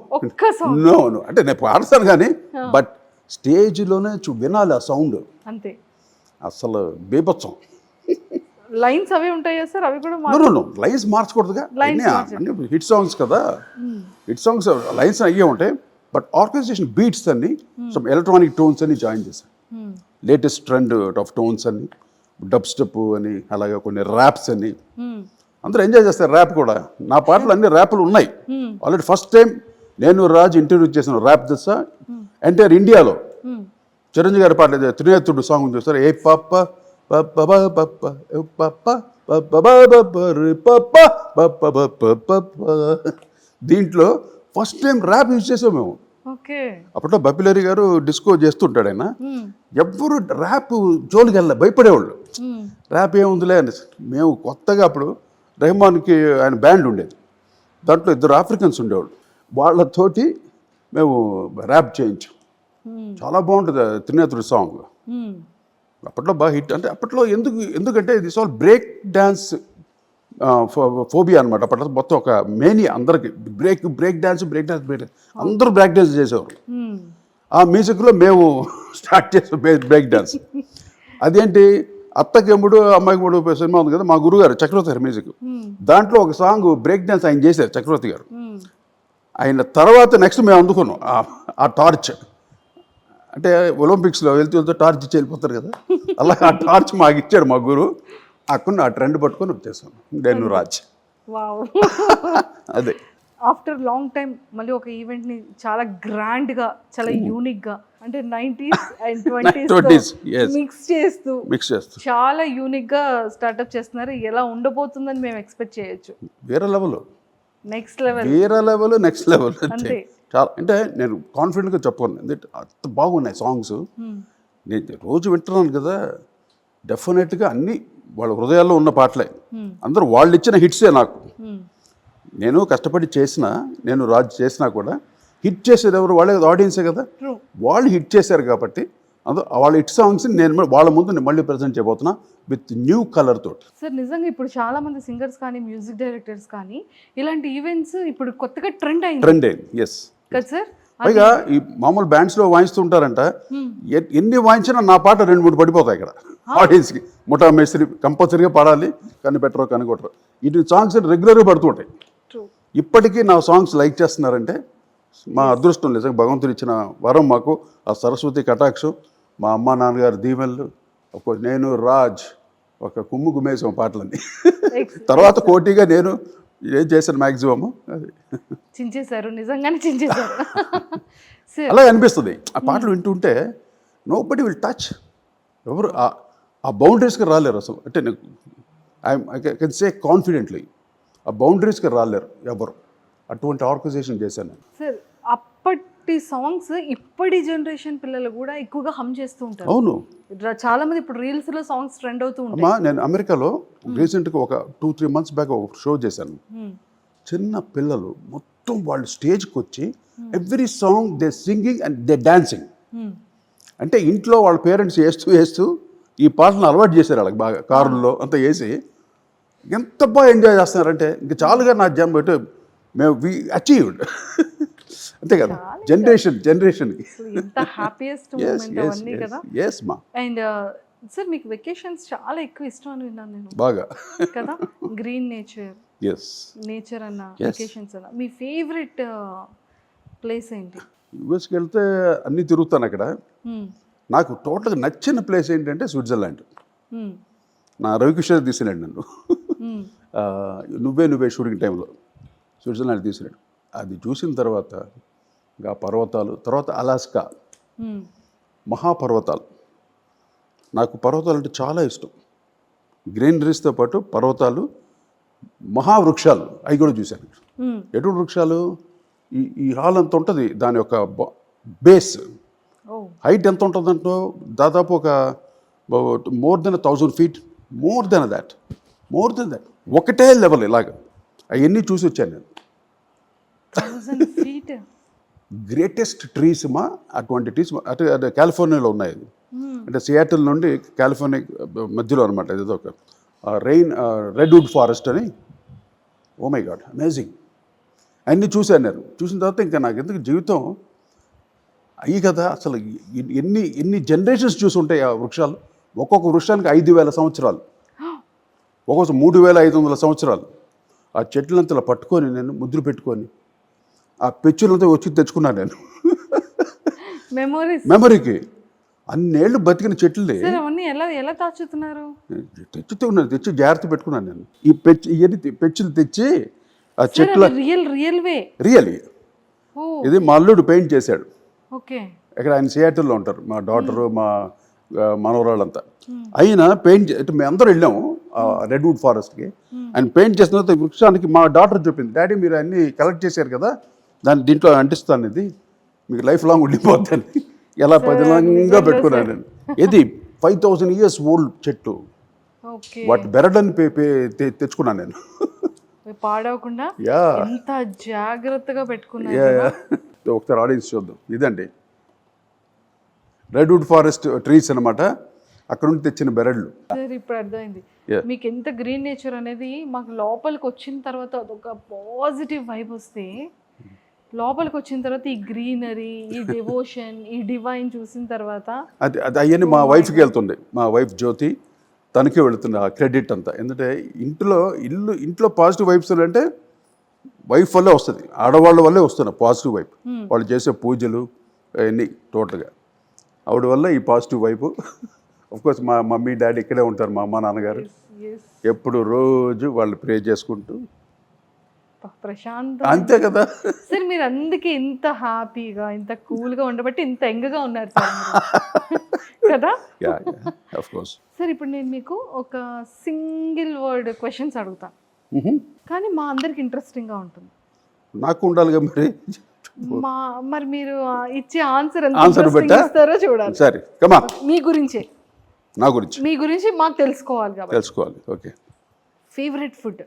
నో అంటే నేను పాడతాను కానీ, బట్ స్టేజ్లోనే వినాలి ఆ సౌండ్, అసలు బీభత్సం. లైన్స్ అవి ఉంటాయా సార్? అవి కూడా లైన్స్ మార్చకూడదుగా, హిట్ సాంగ్స్ కదా, హిట్ సాంగ్స్ లైన్స్ అయ్యే ఉంటాయి. బట్ ఆర్కెస్ట్రేషన్ బీట్స్ అన్ని, సమ్ ఎలక్ట్రానిక్ టోన్స్ అన్ని జాయిన్ చేశాను. లేటెస్ట్ ట్రెండ్ ఆఫ్ టోన్స్ అన్ని, డబ్ స్టెప్ అని, అలాగే కొన్ని ర్యాప్స్ అని. అందరూ ఎంజాయ్ చేస్తారు ర్యాప్ కూడా. నా పాటలు అన్ని ర్యాపులు ఉన్నాయి ఆల్రెడీ. ఫస్ట్ టైం నేను రాజు ఇంటర్వ్యూ చేసిన ర్యాప్ దశ ఎంటైర్ ఇండియాలో. చిరంజీవి గారి పాటలు త్రినేత్రుడు సాంగ్ చూస్తారు, ఏ పాప దీంట్లో ఫస్ట్ టైం ర్యాప్ యూజ్ చేసాం మేము. ఓకే. అప్పట్లో బపిలరి గారు డిస్కో చేస్తుంటాడు ఆయన. ఎవ్వరు ర్యాప్ జోలికి వెళ్ళలే, భయపడేవాళ్ళు. ర్యాప్ ఏముందిలే అని. మేము కొత్తగా అప్పుడు రెహమాన్కి ఆయన బ్యాండ్ ఉండేది, దాంట్లో 2 ఆఫ్రికన్స్ ఉండేవాళ్ళు. వాళ్ళతోటి మేము ర్యాప్ చేయించాం. చాలా బాగుంటుంది త్రినేత్రుడి సాంగ్. అప్పట్లో బాగా హిట్. అంటే అప్పట్లో ఎందుకంటే this all break dance phobia అనమాట. అప్పట్లో మొత్తం ఒక మేనియా అందరికి. బ్రేక్ డ్యాన్స్ అందరూ బ్రేక్ డ్యాన్స్ చేసేవారు. ఆ మ్యూజిక్లో మేము స్టార్ట్ చేసాం బ్రేక్ డ్యాన్స్. అదేంటి అత్తకెమ్ముడు అమ్మాయికెమ్ముడు సినిమా ఉంది కదా, మా గురుగారు చక్రవర్తి గారు మ్యూజిక్, దాంట్లో ఒక సాంగ్ బ్రేక్ డ్యాన్స్ ఆయన చేశారు చక్రవర్తి గారు. ఆయన తర్వాత నెక్స్ట్ మేము అందుకున్నాం ఆ టార్చ్. అంటే ఒలింపిక్స్లో వెళ్తూ టార్చ్ ఇచ్చి వెళ్ళిపోతారు కదా, అలా ఆ టార్చ్ మాకు ఇచ్చాడు మా గురువు. అక్కడ ఆ ట్రెండ్ పట్టుకొని వచ్చేసాను నేను రాజ్. అదే ఆఫ్టర్ లాంగ్ టైం మళ్ళీ ఒక ఈవెంట్ని చాలా గ్రాండ్గా, చాలా యూనిక్గా, అంటే 90s and 20s మిక్స్ చేస్తూ చాలా యూనిక్గా స్టార్ట్అప్ చేస్తున్నారు. ఎలా ఉండబోతుందని మేము ఎక్స్పెక్ట్ చేయొచ్చు. వేరే లెవెల్, నెక్స్ట్ లెవెల్ అంతే. చాలా అంటే నేను కాన్ఫిడెంట్గా చెప్పుకోను, ఎందుకంటే అంత బాగున్నాయి సాంగ్స్. నేను రోజు వింటున్నాను కదా, డెఫినెట్గా అన్నీ వాళ్ళ హృదయాల్లో ఉన్న పాటలే. అందరూ వాళ్ళు ఇచ్చిన హిట్సే నాకు. నేను కష్టపడి చేసినా, నేను రాజ్ చేసినా కూడా హిట్ చేసేది ఎవరు? వాళ్ళే కదా, ఆడియన్సే కదా. వాళ్ళు హిట్ చేశారు కాబట్టి వాళ్ళ హిట్ సాంగ్స్ని నేను వాళ్ళ ముందు మళ్ళీ ప్రజెంట్ చేయబోతున్నా విత్ న్యూ కలర్ తోటి. సార్ నిజంగా ఇప్పుడు చాలా మంది సింగర్స్ కానీ మ్యూజిక్ డైరెక్టర్స్ కానీ ఇలాంటి ఈవెంట్స్ ఇప్పుడు కొత్తగా ట్రెండ్ అయింది. ఎస్ కదా సార్. పైగా ఈ మామూలు బ్యాండ్స్లో వాయిస్తుంటారంట, ఎన్ని వాయించినా నా పాట 2-3 పడిపోతాయి ఇక్కడ ఆడియన్స్కి. ముఠా మేస్త్రి కంపల్సరీగా పాడాలి, కానీ పెట్టరో కానీ కొట్టరు. ఇటు సాంగ్స్ రెగ్యులర్గా పడుతుంటాయి. ఇప్పటికీ నా సాంగ్స్ లైక్ చేస్తున్నారంటే మా అదృష్టం, నిజంగా భగవంతుడు ఇచ్చిన వరం మాకు. ఆ సరస్వతి కటాక్షం, మా అమ్మ నాన్నగారు దీవెనలు, నేను రాజ్ ఒక కుమ్ము కుమ్మేసాం పాటలన్నీ. తర్వాత కోటిగా నేను ఏం చేశాను మ్యాక్సిమము అది చించేశారు, నిజంగానే చించేశారు. అలా అనిపిస్తుంది ఆ పాటలు వింటుంటే. నోబడీ విల్ టచ్, ఎవరు ఆ బౌండరీస్కి రాలేరు అసలు. అంటే ఐ కెన్ సే కాన్ఫిడెంట్లీ ఆ బౌండరీస్కి రాలేరు ఎవరు. అటువంటి ఆర్గనైజేషన్ చేశాను సార్. అప్పటి సాంగ్స్ ఇప్పటి జనరేషన్ పిల్లలు కూడా ఎక్కువగా హమ్ చేస్తూ ఉంటారు. అవును, చాలా మంది ఇప్పుడు రీల్స్ లో సాంగ్స్ ట్రెండ్ అవుతూ ఉంటాయి. నేను అమెరికాలో రీసెంట్గా ఒక 2-3 months బ్యాక్ ఒక షో చేశాను. చిన్న పిల్లలు మొత్తం వాళ్ళు స్టేజ్కి వచ్చి every song they singing and they dancing. అంటే ఇంట్లో వాళ్ళ పేరెంట్స్ వేస్తూ ఈ పాటలను అలవాటు చేశారు వాళ్ళకి బాగా, కారుల్లో అంతా వేసి ఎంత బాగా ఎంజాయ్ చేస్తున్నారంటే ఇంకా చాలుగా నా జన్మ మేము వి అచీవ్డ్. అంతే కదా, జనరేషన్ అండ్ సార్ మీకు వెకేషన్స్ చాలా ఎక్కువ ఇష్టం అని విన్నాను నేను. బాగా కదా, గ్రీన్ నేచర్ అన్న వెకేషన్స్ అన్న. మీ ఫేవరెట్ ప్లేస్ ఏంటి? యూఎస్కి వెళ్తే అన్నీ తిరుగుతాను అక్కడ. నాకు టోటల్గా నచ్చిన ప్లేస్ ఏంటంటే స్విట్జర్లాండ్. నా రవికిషోర్ తీసినాడు నన్ను నువ్వే షూటింగ్ టైంలో స్విట్జర్లాండ్ తీసినాడు. అది చూసిన తర్వాత ఇంకా పర్వతాలు, తర్వాత అలాస్కా మహాపర్వతాలు. నాకు పర్వతాలు అంటే చాలా ఇష్టం. గ్రీనరీస్తో పాటు పర్వతాలు, మహావృక్షాలు అవి కూడా చూశాను. ఎటువంటి వృక్షాలు? ఈ హాల్ అంత ఉంటుంది, దాని యొక్క బేస్ హైట్ ఎంత ఉంటుందంటో దాదాపు ఒక more than 1,000 feet, more than that. ఒకటే లెవెల్ ఇలాగ అవన్నీ చూసి వచ్చాను నేను. గ్రేటెస్ట్ ట్రీస్ అటువంటి ట్రీస్ అంటే కాలిఫోర్నియాలో ఉన్నాయి. అంటే సియాటిల్ నుండి కాలిఫోర్నియా మధ్యలో అనమాట. ఇది ఒక రెడ్వుడ్ ఫారెస్ట్ అని. Oh my god, amazing. అన్నీ చూశాను నేను. చూసిన తర్వాత ఇంకా నాకు ఎందుకు జీవితం అయ్యి కదా, అసలు ఎన్ని జనరేషన్స్ చూసి ఉంటాయి ఆ వృక్షాలు. ఒక్కొక్క వృక్షానికి 5,000 సంవత్సరాలు, ఒక్కొక్క 3,500 సంవత్సరాలు. ఆ చెట్లంతా పట్టుకొని నేను ముద్దులు పెట్టుకొని ఆ పెచ్చులంతా వచ్చి తెచ్చుకున్నాను నేను మెమరీకి. అన్నేళ్ళు బతికిన చెట్లే ఎలా దాచుతున్నారు? తెచ్చి జాగ్రత్త పెట్టుకున్నాను నేను. ఈ పెచ్చులు తెచ్చి ఆ చెట్ల రియల్ ఇది మా అల్లుడు పెయింట్ చేశాడు. ఇక్కడ ఆయన సియాటిల్లో ఉంటారు, మా డాటరు, మా మనవరాళ్ళంతా. ఆయన పెయింట్ మేము అందరూ వెళ్ళాము రెడ్వుడ్ ఫారెస్ట్కి. ఆయన పెయింట్ చేసిన తర్వాత వృక్షానికి మా డాటర్ చెప్పింది, డాడీ మీరు అన్నీ కలెక్ట్ చేశారు కదా, దీంట్లో అంటిస్తాను ఇది మీకు లైఫ్ లాంగ్ ఉండిపోద్దని ఎలా పదిలంగా పెట్టుకున్నాను నేను. ఇది 5000 years ఓల్డ్ చెట్టు, ఓకే వాటి బెరడని తెచ్చుకున్నాను నేను. పాడవకుండా యా ఎంత జాగ్రత్తగా పెట్టుకున్నారు. యా ఒకసారి ఆడియన్స్ చూద్దాం. ఇదండి రెడ్వుడ్ ఫారెస్ట్ ట్రీస్ అనమాట, అక్కడ నుండి తెచ్చిన బెరళ్ళు. సార్ ఇప్పుడు అర్థమైంది Yeah. మీకు ఎంత గ్రీన్ నేచర్ అనేది. మాకు లోపలికి వచ్చిన తర్వాత అదొక పాజిటివ్ వైబ్ వస్తే, లోపలికి వచ్చిన తర్వాత ఈ గ్రీనరీ, ఈ డివోషన్, ఈ డివైన్ చూసిన తర్వాత అది అది అవన్నీ మా వైఫ్కి వెళ్తుంది. మా వైఫ్ జ్యోతి, తనకే వెళుతుంది ఆ క్రెడిట్ అంతా. ఎందుకంటే ఇంట్లో పాజిటివ్ వైబ్స్ అంటే వైఫ్ వల్లే వస్తుంది, ఆడవాళ్ళ వల్లే వస్తున్నాయి పాజిటివ్ వైబ్. వాళ్ళు చేసే పూజలు అవన్నీ టోటల్గా ఆవిడ వల్ల ఈ పాజిటివ్ వైబ్. కోర్స్ మా మమ్మీ డాడీ ఇక్కడే ఉంటారు, మా అమ్మ నాన్నగారు ఎప్పుడు రోజు వాళ్ళు ప్రే చేసుకుంటూ ప్రశాంత్. అంతే కదా సార్ మీరు అందుకే ఇంత హ్యాపీగా, ఇంత కూల్గా ఉండబట్టి ఇంత యంగ్గా ఉన్నారు సార్ కదా. Of course. సార్ ఇప్పుడు నేను మీకు ఒక సింగిల్ వర్డ్ క్వశ్చన్స్ అడుగుతాను, కానీ మా అందరికి ఇంట్రెస్టింగ్గా ఉంటుంది. నాకు ఉండాలిగా మరి మీరు ఇచ్చే ఆన్సర్ ఆన్సర్ ఎంత ఇస్తారో చూడాలి. సరే కమా. మీ గురించే, నా గురించి మీ గురించి మాకు తెలుసుకోవాలి కాబట్టి. తెలుసుకోవాలి. ఓకే. Favourite food.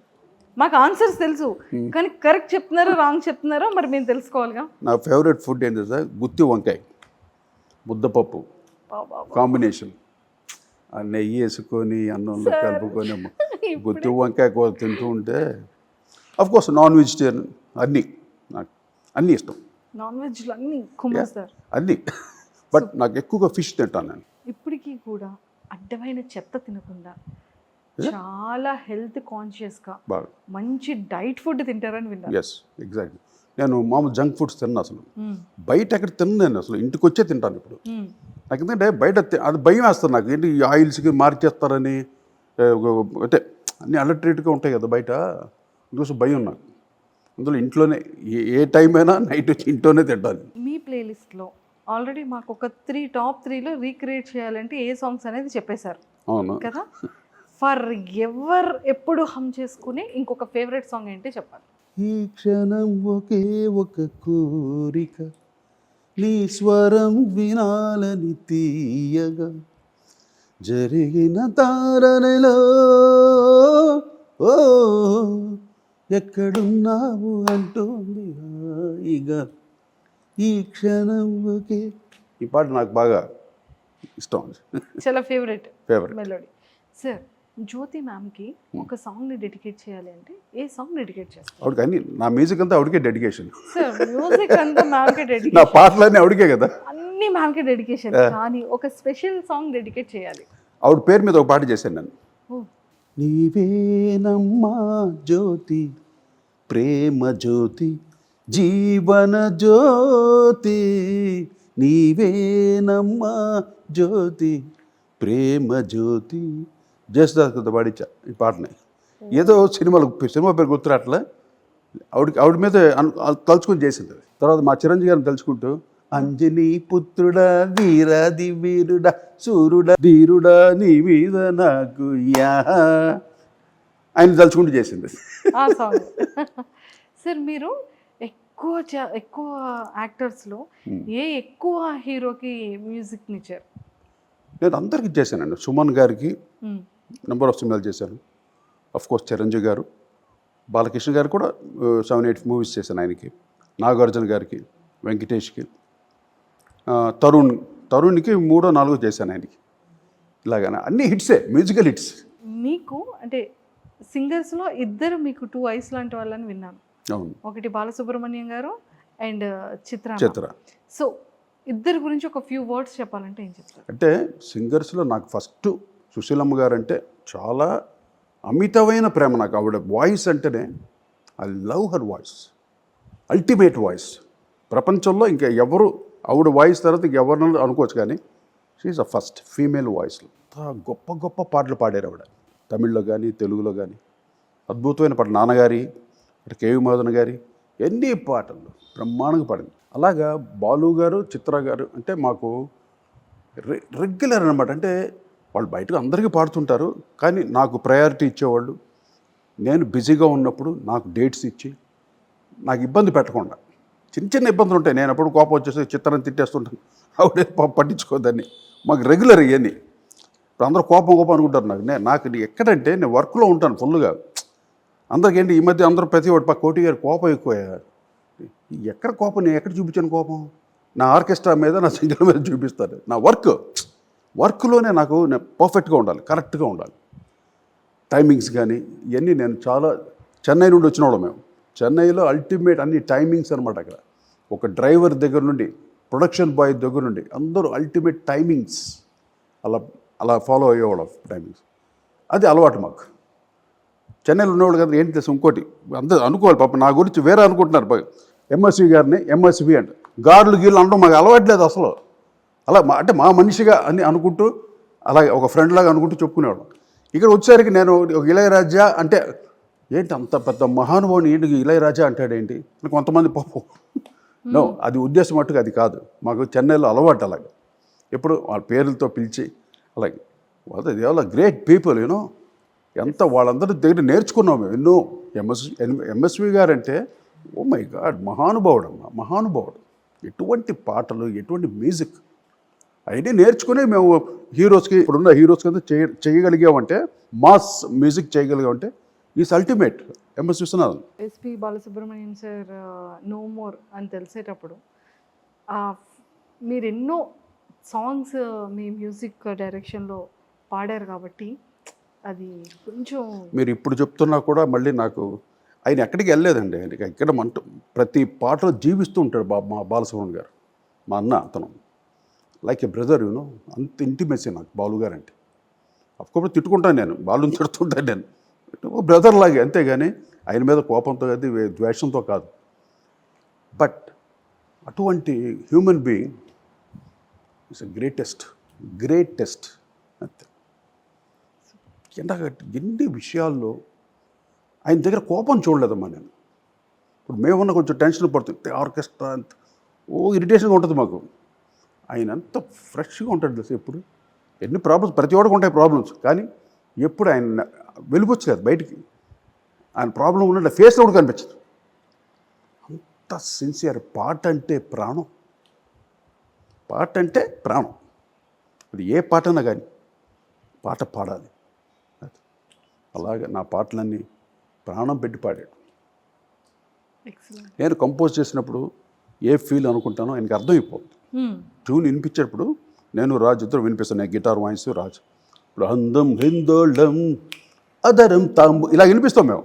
మాకు ఆన్సర్స్ తెలుసు, కానీ కరెక్ట్ చెప్తున్నారో రాంగ్ చెప్తున్నారో మరి మేము తెలుసుకోవాలిగా. నా ఫేవరెట్ ఫుడ్ ఏంటి సార్? గుత్తి వంకాయ ముద్దపప్పు కాంబినేషన్, ఆ నెయ్యి వేసుకొని అన్నంలో కలుపుకొని గుత్తి వంకాయ కూర తింటూ ఉంటే. అఫ్ కోర్స్ నాన్ వెజిటేరియన్ అన్నీ, నాకు అన్నీ ఇష్టం. నాన్ వెజ్లో అన్నీ కుమ్మేస్తారు అన్నీ, బట్ నాకు ఎక్కువగా ఫిష్ తింటాను నేను. ఇప్పటికీ కూడా అడ్డమైన చెత్త తినకుండా చాలా హెల్త్ కాన్షియస్గా మంచి డైట్ ఫుడ్ తింటారని విన్నాను. Yes exactly. నేను మామూలు జంక్ ఫుడ్స్ తిన్నా, అసలు బయట ఎక్కడ తిన్నాను, అసలు ఇంటికి వచ్చే తింటాను ఇప్పుడు. నాకు ఎందుకంటే బయట అది భయం వేస్తుంది నాకు. ఏంటి ఈ ఆయిల్స్కి మార్చేస్తారని, అంటే అన్నీ అలర్ట్రేట్గా ఉంటాయి కదా బయట, అందుకోసం భయం నాకు. అందులో ఇంట్లోనే ఏ టైం అయినా నైట్ వచ్చి ఇంట్లోనే తింటాను. మీ ప్లేలిస్ట్లో ఆల్రెడీ మాకు ఒక టాప్ 3లో రీక్రియేట్ చేయాలంటే ఏ సాంగ్స్ అనేది చెప్పేశారు. అవును కదా. ఫర్ ఎవర్ ఎప్పుడు హమ్ చేసుకుని ఇంకొక ఫేవరెట్ సాంగ్ ఏంటి చెప్పాలి. ఈ క్షణం ఒకే ఒక కోరిక, నీ స్వరం వినాలని తీయగా, జరిగిన తారనలో ఓ ఎక్కడున్నావు అంటోంది హాయిగా, ఈ క్షణం ఒకే. ఈ పాట నాకు బాగా ఇష్టం, చాలా ఫేవరెట్ ఫేవరెట్ మెలోడీ. సార్ జ్యోతి మ్యామ్కి ఒక సాంగ్ని డెడికేట్ చేయాలి అంటే ఏ సాంగ్ డెడికేట్ చేస్తారు? ఆవిడకి అన్ని, నా మ్యూజిక్ అంతా ఆవిడకే డెడికేషన్. సార్ మ్యూజిక్ అంతా మ్యామ్కే డెడికేషన్, నా పాటలన్నీ ఆవిడకే కదా, అన్ని మ్యామ్కే డెడికేషన్. కానీ ఒక స్పెషల్ సాంగ్ డెడికేట్ చేయాలి. ఆవిడ పేరు మీద ఒక పాట చేశాను నేను. నీవేనమ్మా జ్యోతి, ప్రేమ జ్యోతి, జీవన జ్యోతి, నీవేనమ్మా జ్యోతి, ప్రేమ జ్యోతి. జయసుదాస్ కదా పాడించా ఈ పాటని. ఏదో సినిమా పేరు గుర్తురాట్లా, ఆవిడ మీద తలుచుకొని చేసింది. తర్వాత మా చిరంజీవి గారిని తలుచుకుంటూ, అంజనీ పుత్రుడా వీరాది వీరుడా సూర్యుడా ధీరుడా నీ మీద నాకు యా, ఆయన తలుచుకుంటూ చేసింది ఆ సాంగ్. సార్ మీరు ఎక్కువ యాక్టర్స్లో ఎక్కువ హీరోకి మ్యూజిక్ని ఇచ్చారు? నేను అందరికీ చేశానండి. సుమన్ గారికి నెంబర్ ఆఫ్ సినిమాలు చేశాను. అఫ్ కోర్స్ చిరంజీవి గారు, బాలకృష్ణ గారు కూడా 7-8 మూవీస్ చేశాను ఆయనకి. నాగార్జున గారికి, వెంకటేష్కి, తరుణ్కి 3-4 చేశాను ఆయనకి. ఇలాగ అన్ని హిట్సే, మ్యూజికల్ హిట్స్. మీకు అంటే సింగర్స్లో ఇద్దరు మీకు 2 ఐస్ లాంటి వాళ్ళని విన్నాను. అవును. ఒకటి బాలసుబ్రహ్మణ్యం గారు అండ్ చిత్ర. సో ఇద్దరి గురించి ఒక ఫ్యూ వర్డ్స్ చెప్పాలంటే ఏం చెప్తారు? అంటే సింగర్స్లో నాకు ఫస్ట్ సుశీలమ్మ గారు అంటే చాలా అమితమైన ప్రేమ నాకు. ఆవిడ వాయిస్ అంటేనే I love her voice, ultimate voice. ప్రపంచంలో ఇంకా ఎవరు ఆవిడ వాయిస్ తర్వాత ఇంకెవరినో అనుకోవచ్చు, కానీ షీఈస్ అ ఫస్ట్ ఫీమేల్ వాయిస్లో గొప్ప గొప్ప పాటలు పాడారు ఆవిడ. తమిళ్లో కానీ తెలుగులో కానీ అద్భుతమైన పాటలు. నాన్నగారి, అటు కేవి మోదన్ గారి ఎన్ని పాటలు బ్రహ్మాండంగా పాడింది. అలాగా బాలు గారు, చిత్ర గారు అంటే మాకు రెగ్యులర్ అనమాట. అంటే వాళ్ళు బయటకు అందరికీ పాడుతుంటారు, కానీ నాకు ప్రయారిటీ ఇచ్చేవాళ్ళు. నేను బిజీగా ఉన్నప్పుడు నాకు డేట్స్ ఇచ్చి నాకు ఇబ్బంది పెట్టకుండా చిన్న చిన్న ఇబ్బందులు ఉంటాయి. నేను అప్పుడు కోపం వచ్చేసి చిత్రం తిట్టేస్తుంటాను, ఆవిడే పట్టించుకోదాన్ని. మాకు రెగ్యులర్ ఇవన్నీ. ఇప్పుడు అందరూ కోపం అనుకుంటారు. నాకు ఎక్కడంటే నేను వర్క్లో ఉంటాను ఫుల్గా. అందరికేంటి ఈ మధ్య అందరూ ప్రతి ఒక్కటి కోటి గారు కోపం ఎక్కువ. ఎక్కడ కోపం, నేను ఎక్కడ చూపించాను కోపం? నా ఆర్కెస్ట్రా మీద, నా సింగర్ మీద చూపిస్తారు. నా వర్క్లోనే నాకు నేను పర్ఫెక్ట్గా ఉండాలి, కరెక్ట్గా ఉండాలి. టైమింగ్స్ కానీ ఇవన్నీ నేను చాలా చెన్నై నుండి వచ్చిన మేము. చెన్నైలో అల్టిమేట్ అన్ని టైమింగ్స్ అనమాట. అక్కడ ఒక డ్రైవర్ దగ్గర నుండి ప్రొడక్షన్ బాయ్ దగ్గర నుండి అందరూ అల్టిమేట్ టైమింగ్స్ అలా ఫాలో అయ్యేవాళ్ళం టైమింగ్స్. అది అలవాటు మాకు. చెన్నైలో ఉన్నవాళ్ళు కదా ఏంటి తెలుసు, ఇంకోటి అందరూ అనుకోవాలి పాప నా గురించి వేరే అనుకుంటున్నారు. ఎంఎస్వి గారిని ఎంఎస్వి అంటే గార్లు గీళ్ళు అనడం మాకు అలవాట్లేదు అసలు. అలా అంటే మా మనిషిగా అని అనుకుంటూ అలాగే ఒక ఫ్రెండ్ లాగా అనుకుంటూ చెప్పుకునేవాడు. ఇక్కడ వచ్చేసరికి నేను ఒక ఇళయరాజా అంటే ఏంటి అంత పెద్ద మహానుభావుని ఏంటి ఇళయరాజా అంటాడేంటి అని కొంతమంది పాపం. నో, అది ఉద్దేశం మట్టుకు అది కాదు. మాకు చెన్నైలో అలవాటు అలాగే ఎప్పుడు వాళ్ళ పేర్లతో పిలిచి అలాగే. వాళ్ళ గ్రేట్ పీపుల్ యూనో. ఎంత వాళ్ళందరి దగ్గర నేర్చుకున్నాం మేము ఎన్నో. ఎంఎస్వి గారు అంటే ఓ మై గాడ్ మహానుభావుడు అమ్మ, మహానుభావుడు. ఎటువంటి పాటలు, ఎటువంటి మ్యూజిక్ అవన్నీ నేర్చుకుని మేము హీరోస్కి, ఇప్పుడున్న హీరోస్ కింద చేయగలిగామంటే, మాస్ మ్యూజిక్ చేయగలిగామంటే is ultimate MS Viswanathan. SP Balasubrahmanyam sir no more అని తెలిసేటప్పుడు మీరు ఎన్నో సాంగ్స్ మీ మ్యూజిక్ డైరెక్షన్లో పాడారు కాబట్టి అది కొంచెం మీరు ఇప్పుడు చెప్తున్నా కూడా మళ్ళీ నాకు ఆయన ఎక్కడికి వెళ్ళలేదండి. ఆయనకి ఎక్కడ ప్రతి పాటలో జీవిస్తూ ఉంటాడు మా బాలసుబ్రహ్మణ్యం గారు. మా అన్న అతను లైక్ ఏ బ్రదర్ యూనో. అంత ఇంటిమెసీ నాకు బాలు గారు అంటే. అప్పుడు తిట్టుకుంటాను నేను, బాలుని తిడుతుంటాను నేను, బ్రదర్ లాగే, అంతేగాని ఆయన మీద కోపంతో కాదు, ద్వేషంతో కాదు. బట్ అటువంటి హ్యూమన్ బీయింగ్ ఇట్స్ గ్రేటెస్ట్ అంతే. ఎన్ని విషయాల్లో ఆయన దగ్గర కోపం చూడలేదమ్మా నేను. ఇప్పుడు మేమున్న కొంచెం టెన్షన్ పడుతుంది, ఆర్కెస్ట్రా అంత ఇరిటేషన్గా ఉంటుంది మాకు. ఆయన అంత ఫ్రెష్గా ఉంటాడు తెలుసు. ఎప్పుడు ఎన్ని ప్రాబ్లమ్స్, ప్రతి ఒక్కడికి ఉంటాయి ప్రాబ్లమ్స్, కానీ ఎప్పుడు ఆయన వెలుగొచ్చలేదు బయటికి. ఆయన ప్రాబ్లం ఉన్నట్టు ఫేస్లో కూడా కనిపించదు. అంత సిన్సియర్. పాట అంటే ప్రాణం. అది ఏ పాటనా కానీ పాట పాడాలి. అలాగే నా పాటలన్నీ ప్రాణం పెట్టి పాడాడు. నేను కంపోజ్ చేసినప్పుడు ఏ ఫీల్ అనుకుంటానో ఆయనకి అర్థమైపోతుంది. ట్యూన్ వినిపించేటప్పుడు నేను రాజు ఇద్దరు వినిపిస్తాను. నేను గిటార్ వాయిస్ రాజు. ఇప్పుడు అందం హిందోళం అదరం తాంబు ఇలా వినిపిస్తాం మేము.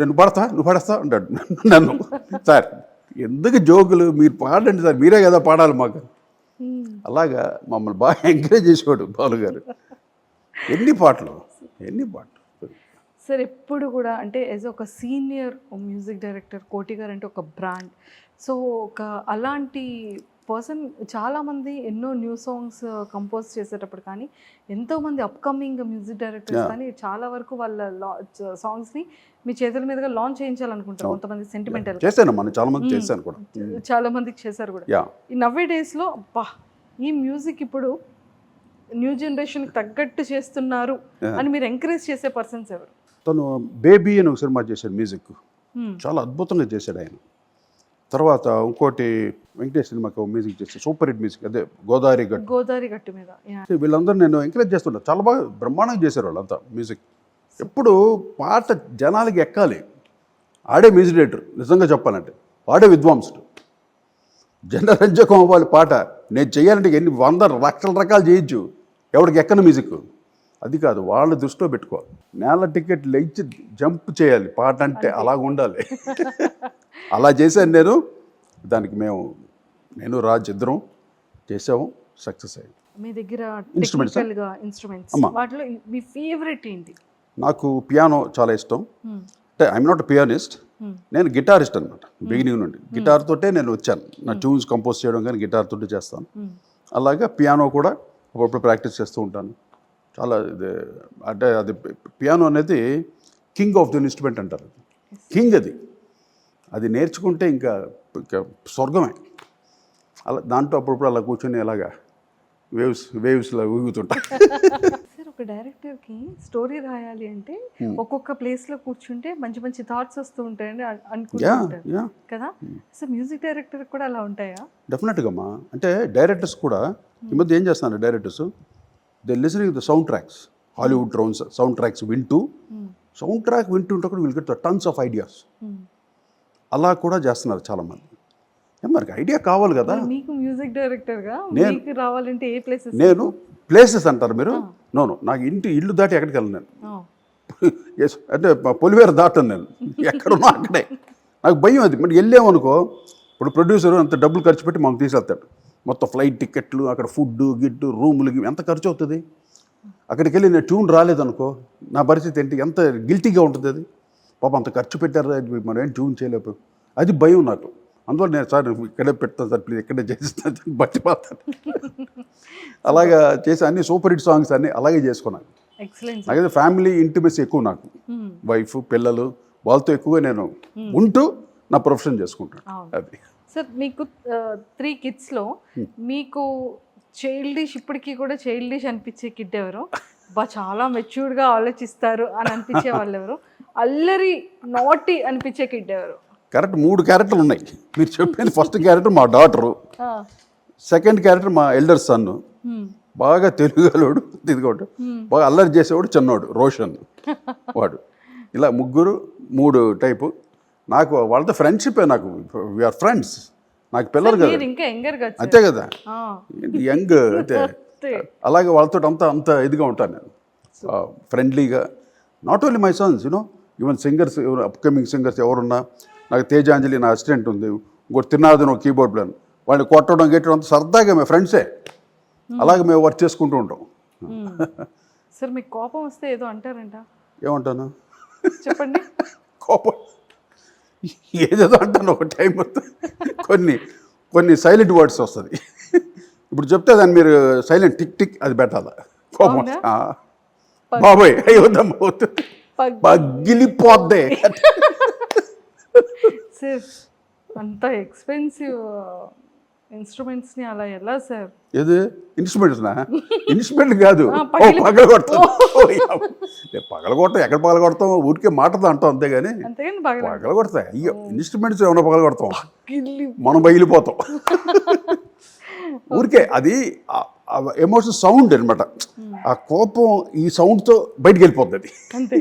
నువ్వు పాడేస్తా అంటాడు నన్ను. సార్ ఎందుకు జోకులు, మీరు పాడండి సార్, మీరే కదా పాడాలి మాకు. అలాగా మమ్మల్ని బాగా ఎంకరేజ్ చేసేవాడు బాలుగారు. ఎన్ని పాటలు. సార్ ఎప్పుడు కూడా అంటే యాజ్ ఒక సీనియర్ మ్యూజిక్ డైరెక్టర్ కోటి గారు అంటే ఒక బ్రాండ్. సో ఒక అలాంటి పర్సన్ చాలామంది ఎన్నో న్యూ సాంగ్స్ కంపోజ్ చేసేటప్పుడు కానీ ఎంతోమంది అప్కమింగ్ మ్యూజిక్ డైరెక్టర్స్ కానీ చాలా వరకు వాళ్ళ సాంగ్స్ని మీ చేతుల మీదుగా లాంచ్ చేయించాలనుకుంటారు. కొంతమంది సెంటిమెంటల్ చాలా మందికి చేశారు కూడా. ఈ నవ్వే డేస్లో ఈ మ్యూజిక్ ఇప్పుడు న్యూ జనరేషన్కి తగ్గట్టు చేస్తున్నారు అని మీరు ఎంకరేజ్ చేసే పర్సన్స్ ఎవరు? తను బేబీ అని ఒక సినిమా చేశాడు మ్యూజిక్, చాలా అద్భుతంగా చేశాడు ఆయన. తర్వాత ఇంకోటి వెంకటేష్ సినిమాకి మ్యూజిక్ చేస్తే సూపర్ హిట్ మ్యూజిక్, అదే గోదావరి గట్టు మీద. వీళ్ళందరూ నేను ఎంకరేజ్ చేస్తుంటా, చాలా బాగా బ్రహ్మాండంగా చేశారు వాళ్ళంతా మ్యూజిక్. ఎప్పుడు పాట జనాలకి ఎక్కాలి. ఆడే మ్యూజిక్ డైరెక్టర్ నిజంగా చెప్పాలంటే వాడే విద్వాంసుడు. జనరంజకం అవ్వాలి పాట. నేను చేయాలంటే ఎన్ని 100 లక్షల రకాలు చేయొచ్చు, ఎవరికి ఎక్కని మ్యూజిక్ అది కాదు. వాళ్ళ దృష్టిలో పెట్టుకోవాలి. నేల టికెట్లు ఇచ్చి జంప్ చేయాలి పాట అంటే, అలాగ ఉండాలి. అలా చేశాను నేను. దానికి నేను రాజ్ ఇద్దరం చేసాము, సక్సెస్ అయ్యింది. మీ దగ్గర ఇన్స్ట్రుమెంట్స్ వాటిలో మీ ఫేవరెట్ ఏంటి? నాకు పియానో చాలా ఇష్టం. అంటే ఐఎమ్ నాట్ పియానిస్ట్, నేను గిటారిస్ట్ అనమాట. బిగినింగ్ నుండి గిటార్ తోటే నేను వచ్చాను. నా ట్యూన్స్ కంపోజ్ చేయడం కానీ గిటార్ తోటే చేస్తాను. అలాగే పియానో కూడా అప్పుడప్పుడు ప్రాక్టీస్ చేస్తూ ఉంటాను. చాలా అంటే అది పియానో అనేది కింగ్ ఆఫ్ ది ఇన్స్ట్రుమెంట్ అంటారు. కింగ్ అది నేర్చుకుంటే ఇంకా స్వర్గమే. అలా దాంట్లో అప్పుడప్పుడు అలా కూర్చొని అలాగా వేవ్స్లా ఊగుతుంటా. సార్ ఒక డైరెక్టర్కి స్టోరీ రాయాలి అంటే ఒక్కొక్క ప్లేస్లో కూర్చుంటే మంచి మంచి థాట్స్ వస్తూ ఉంటాయని అనుకుంటుంటారు కదా. సో మ్యూజిక్ డైరెక్టర్ కూడా అలా ఉంటాయా? డెఫినెట్గా అమ్మా. అంటే డైరెక్టర్స్ కూడా ఈ మధ్య ఏం చేస్తున్నారు directors, they listening the sound tracks, Hollywood sound tracks వింటూ సౌండ్ ట్రాక్ వింటుంటే కూడా వీళ్ళు గెట్ టన్స్ ఆఫ్ ఐడియాస్. అలా కూడా చేస్తున్నారు చాలామంది. మరి ఐడియా కావాలి కదా. మీకు మ్యూజిక్ డైరెక్టర్గా మీకు రావాలంటే ఏ ప్లేసెస్? నేను ప్లేసెస్ అంటారు మీరు? నో, నాకు ఇల్లు దాటి ఎక్కడికి వెళ్ళను నేను. అంటే పొలివేరు దాటాను నేను, ఎక్కడున్నా అక్కడే. నాకు భయం అది. మరి వెళ్ళామనుకో, ఇప్పుడు ప్రొడ్యూసర్ అంత డబ్బులు ఖర్చు పెట్టి మాకు తీసుకెళ్తాడు, మొత్తం ఫ్లైట్ టికెట్లు, అక్కడ ఫుడ్ గిడ్డు రూములు ఎంత ఖర్చు అవుతుంది. అక్కడికి వెళ్ళి నేను ట్యూన్ రాలేదనుకో నా పరిస్థితి ఏంటి, ఎంత గిల్టీగా ఉంటుంది అది. పాప అంత ఖర్చు పెట్టారు, మనం ఏం ట్యూన్ చేయలేకపోయాం. అది భయం నాకు. అందువల్ల నేను సార్ ఇక్కడే పెడతాను సార్ ప్లీజ్, ఇక్కడే చేస్తాను బట్టి పోతాను. అలాగా చేసి అన్ని సూపర్ హిట్ సాంగ్స్ అన్నీ అలాగే చేసుకున్నాను. నాకైతే ఫ్యామిలీ ఇంటిమసీ ఎక్కువ, నాకు వైఫ్ పిల్లలు వాళ్ళతో ఎక్కువగా నేను ఉంటూ నా ప్రొఫెషన్ చేసుకుంటాను. అది సార్ మీకు 3 kidsలో మీకు చైల్డిష్, ఇప్పటికీ కూడా చైల్డిష్ అనిపించే కిడ్ ఎవరు? చాలా మెచ్యూర్డ్గా ఆలోచిస్తారు అని అనిపించే వాళ్ళు ఎవరు? అల్లరి నాటి అనిపించే కిడ్ ఎవరు? కరెక్ట్ 3 క్యారెక్టర్లు ఉన్నాయి మీరు చెప్పిన. ఫస్ట్ క్యారెక్టర్ మా డాటరు, సెకండ్ క్యారెక్టర్ మా ఎల్డర్ సన్, బాగా తెలుగులోడు ఇదిగోడు, బాగా అల్లరి చేసేవాడు చిన్నోడు రోషన్ వాడు. ఇలా 3 టైపు. నాకు వాళ్ళతో ఫ్రెండ్షిప్, నాకు వీఆర్ ఫ్రెండ్స్. నాకు పిల్లలు కదా, అంతే కదా, యంగ్ అంటే. అలాగే వాళ్ళతో అంత ఇదిగా ఉంటాను నేను, ఫ్రెండ్లీగా. Not only my Sons, you know, even singers, upcoming singers ఎవరున్నా, నాకు తేజాంజలి నా అసిస్టెంట్ ఉంది, ఇంకోటి తిన్నాదని ఒక కీబోర్డ్ ప్లేయర్, వాళ్ళని కొట్టడం గెట్టడం అంత సరదాగా మేము ఫ్రెండ్సే. అలాగే మేము వర్క్ చేసుకుంటూ ఉంటాం. సార్ మీకు కోపం వస్తే ఏదో అంటారంట, ఏమంటాను చెప్పండి? కోపం ఏదేదో అంటాను ఒక టైం కొన్ని సైలెంట్ వర్డ్స్ వస్తుంది. ఇప్పుడు చెప్తే దాన్ని మీరు సైలెంట్ టిక్ టిక్ అది పెట్టాలా కోపం. బాబోయ్ అయ్యోద్దమ్మా పగిలిపోద్దే. సార్ అంత ఎక్స్పెన్సివ్ ఇన్స్ట్రుమెంట్స్ని అలా ఎలా సార్? ఏది ఇన్స్ట్రుమెంట్స్నా? ఇన్స్ట్రుమెంట్ కాదు, పగలగొడతాం. పగలగొడతాం, ఎక్కడ పగలగొడతాం? ఊరికే మాటతో అంటాం అంతేగాని పగలగొడతాయి. అయ్యో ఇన్స్ట్రుమెంట్స్ ఏమైనా పగలగొడతాం, మనం బయలిపోతాం. ఊరికే అది ఎమోషన్ సౌండ్ అనమాట. ఆ కోపం ఈ సౌండ్తో బయటికి వెళ్ళిపోతుంది, అది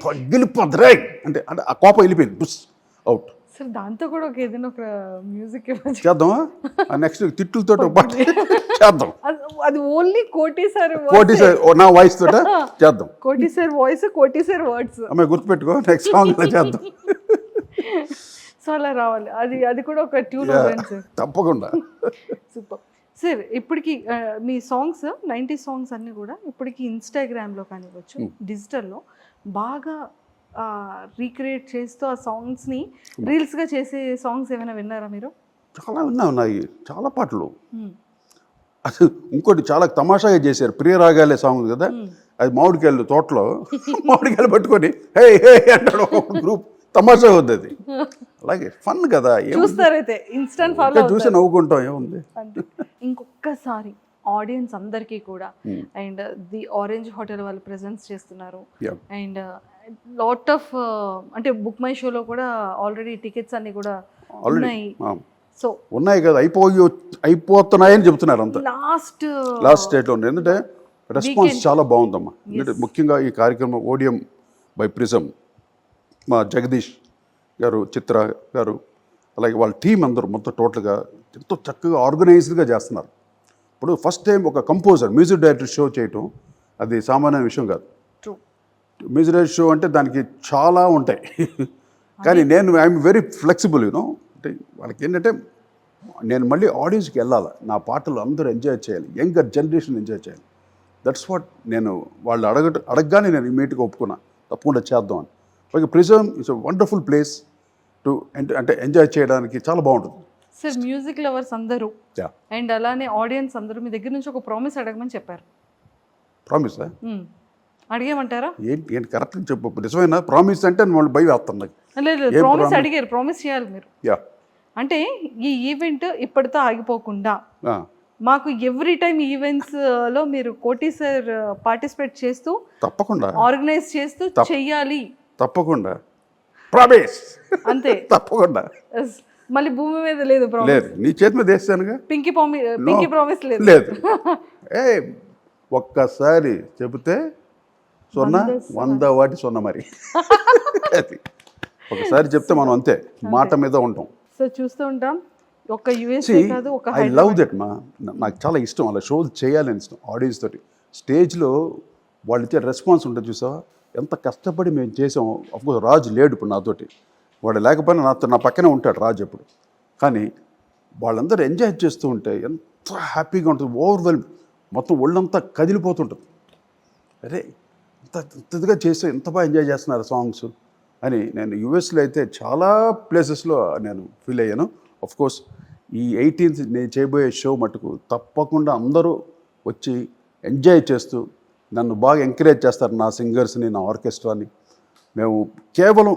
పగిలిపోద్ది రే అంటే. అంటే ఆ కోపం వెళ్ళిపోయింది, బుస్ అవుట్. సార్ దాంతో కూడా ఏదైనా ఒక మ్యూజిక్ చేద్దామా? నెక్స్ట్ తిట్టులతో చేద్దాం. అది ఓన్లీ కోటి సార్ నా వాయిస్ తోట చేద్దాం. కోటి సార్ వాయిస్, కోటి సార్ వర్డ్స్. అమ్మాయి గుర్తుపెట్టుకో, నెక్స్ట్ సాంగ్ చేద్దాం. సో అలా రావాలి, అది కూడా ఒక ట్యూన్ సార్, తప్పకుండా. Super sir. ఇప్పటికి మీ సాంగ్స్ 90s సాంగ్స్ అన్నీ కూడా ఇప్పటికి ఇన్స్టాగ్రామ్లో కానివ్వచ్చు, డిజిటల్లో బాగా రీక్రియేట్ చేస్తూ ఆ సాంగ్స్ని రీల్స్గా చేసే సాంగ్స్ ఏమైనా విన్నారా మీరు? చాలా ఉన్నాయి, చాలా పాటలు. అసలు ఇంకోటి చాలా తమాషాగా చేశారు, ప్రియరాగాలే సాంగ్ కదా, అది మామిడికాయలు తోటలో మామిడికాయలు పట్టుకొని హే హే అంటాడు గ్రూప్, తమాషా ఉంది అది. అలాగే ఫన్ కదా, చూస్తారైతే ఇన్స్టెంట్ ఫాలో చూసి నవ్వుకుంటాం, ఏముంది. ఇంకొకసారి ఆడియన్స్ అందరికీ కూడా, అండ్ ది ఆరెంజ్ హోటల్ వాళ్ళు ప్రెజెన్స్ చేస్తున్నారు, అండ్ లాట్ ఆఫ్ అంటే బుక్ మై షోలో కూడా ఆల్రెడీ టికెట్స్ అన్ని కూడా ఉన్నాయి. సో ఉన్నాయి కదా, అయిపోతున్నాయని చెప్తున్నారు అంతా. లాస్ట్ స్టేట్లో ఉంది. ఎందుకంటే రెస్పాన్స్ చాలా బాగుందమ్మా. ఎందుకంటే ముఖ్యంగా ఈ కార్యక్రమం ఓడియం బై ప్రిజం, మా జగదీష్ గారు, చిత్ర గారు, అలాగే వాళ్ళ టీం అందరూ మొత్తం టోటల్గా ఎంతో చక్కగా ఆర్గనైజ్డ్గా చేస్తున్నారు. ఇప్పుడు ఫస్ట్ టైం ఒక కంపోజర్ మ్యూజిక్ డైరెక్టర్ షో చేయటం అది సామాన్య విషయం కాదు. మ్యూజిక్ డైరెక్టర్ షో అంటే దానికి చాలా ఉంటాయి. కానీ నేను ఐఎమ్ వెరీ ఫ్లెక్సిబుల్, యూనో. అంటే వాళ్ళకి ఏంటంటే నేను మళ్ళీ ఆడియన్స్కి వెళ్ళాలి, నా పాటలు అందరూ ఎంజాయ్ చేయాలి, యంగర్ జనరేషన్ ఎంజాయ్ చేయాలి. దట్స్ వాట్ నేను వాళ్ళు అడగగానే నేను ఇమీడియట్గా ఒప్పుకున్నా, తప్పకుండా చేద్దాం అని. Okay, prism it's a wonderful place to అంటే ఎంజాయ్ చేయడానికి చాలా బాగుంటుంది. సార్ మ్యూజిక్ లవర్స్ అందరూ అండ్ అలానే ఆడియన్స్ అందరూ మీ దగ్గర నుంచి ఒక ప్రామిస్ అడగమని చెప్పారు. ప్రామిస్ అడిగేమంటారా? ఏంటి కరెక్ట్గా చెప్పు, నిజమైన ప్రామిస్ అంటే వాళ్ళు భయం వేస్తాను నాకు. లేదు, ప్రామిస్ అడిగారు, ప్రామిస్ చేయాలి మీరు. అంటే ఈ ఈవెంట్ ఇప్పటితో ఆగిపోకుండా మాకు ఎవ్రీ టైమ్ ఈవెంట్స్ లో మీరు కోటి సార్ పార్టిసిపేట్ చేస్తూ తప్పకుండా ఆర్గనైజ్ చేస్తూ చెయ్యాలి. తప్పకుండా ప్రామిస్. అంతే. తప్పకుండా. Yes. మళ్ళీ భూమి మీద లేదు ప్రామిస్. లేదు, నీ చేతి మీద వేస్తానుగా. పింకీ ప్రామిస్ లేదు. లేదు. ఒక్కసారి చెబితే సొన్న 100 వాటి సొన్న మరి. ఒకసారి చెప్తే మనం అంతే మాట మీద ఉంటాం. సో చూస్తూ ఉంటాం. ఒక యూఎస్ఏ కాదు, ఒక ఐ లవ్ దట్ మా. నాకు చాలా ఇష్టం అలా షోలు చేయాలని ఇష్టం. ఆడియన్స్ తోటి స్టేజ్లో వాళ్ళు ఇచ్చే రెస్పాన్స్ ఉంటుంది చూసావా, ఎంత కష్టపడి మేము చేసాం. అఫ్కోర్స్ రాజు లేడు ఇప్పుడు నాతోటి, వాడు లేకపోయినా నా పక్కనే ఉంటాడు రాజు ఎప్పుడు. కానీ వాళ్ళందరూ ఎంజాయ్ చేస్తూ ఉంటే ఎంత హ్యాపీగా ఉంటుంది. ఓవర్వెల్మ్, మొత్తం ఒళ్ళంతా కదిలిపోతుంటుంది. అరే ఇంతగా చేస్తే ఎంత బాగా ఎంజాయ్ చేస్తున్నారు సాంగ్స్ అని. నేను యూఎస్లో అయితే చాలా ప్లేసెస్లో నేను ఫీల్ అయ్యాను. కోర్స్ ఈ 18th నేను చేయబోయే షో మటుకు తప్పకుండా అందరూ వచ్చి ఎంజాయ్ చేస్తూ నన్ను బాగా ఎంకరేజ్ చేస్తారు, నా సింగర్స్ని, నా ఆర్కెస్ట్రాని. మేము కేవలం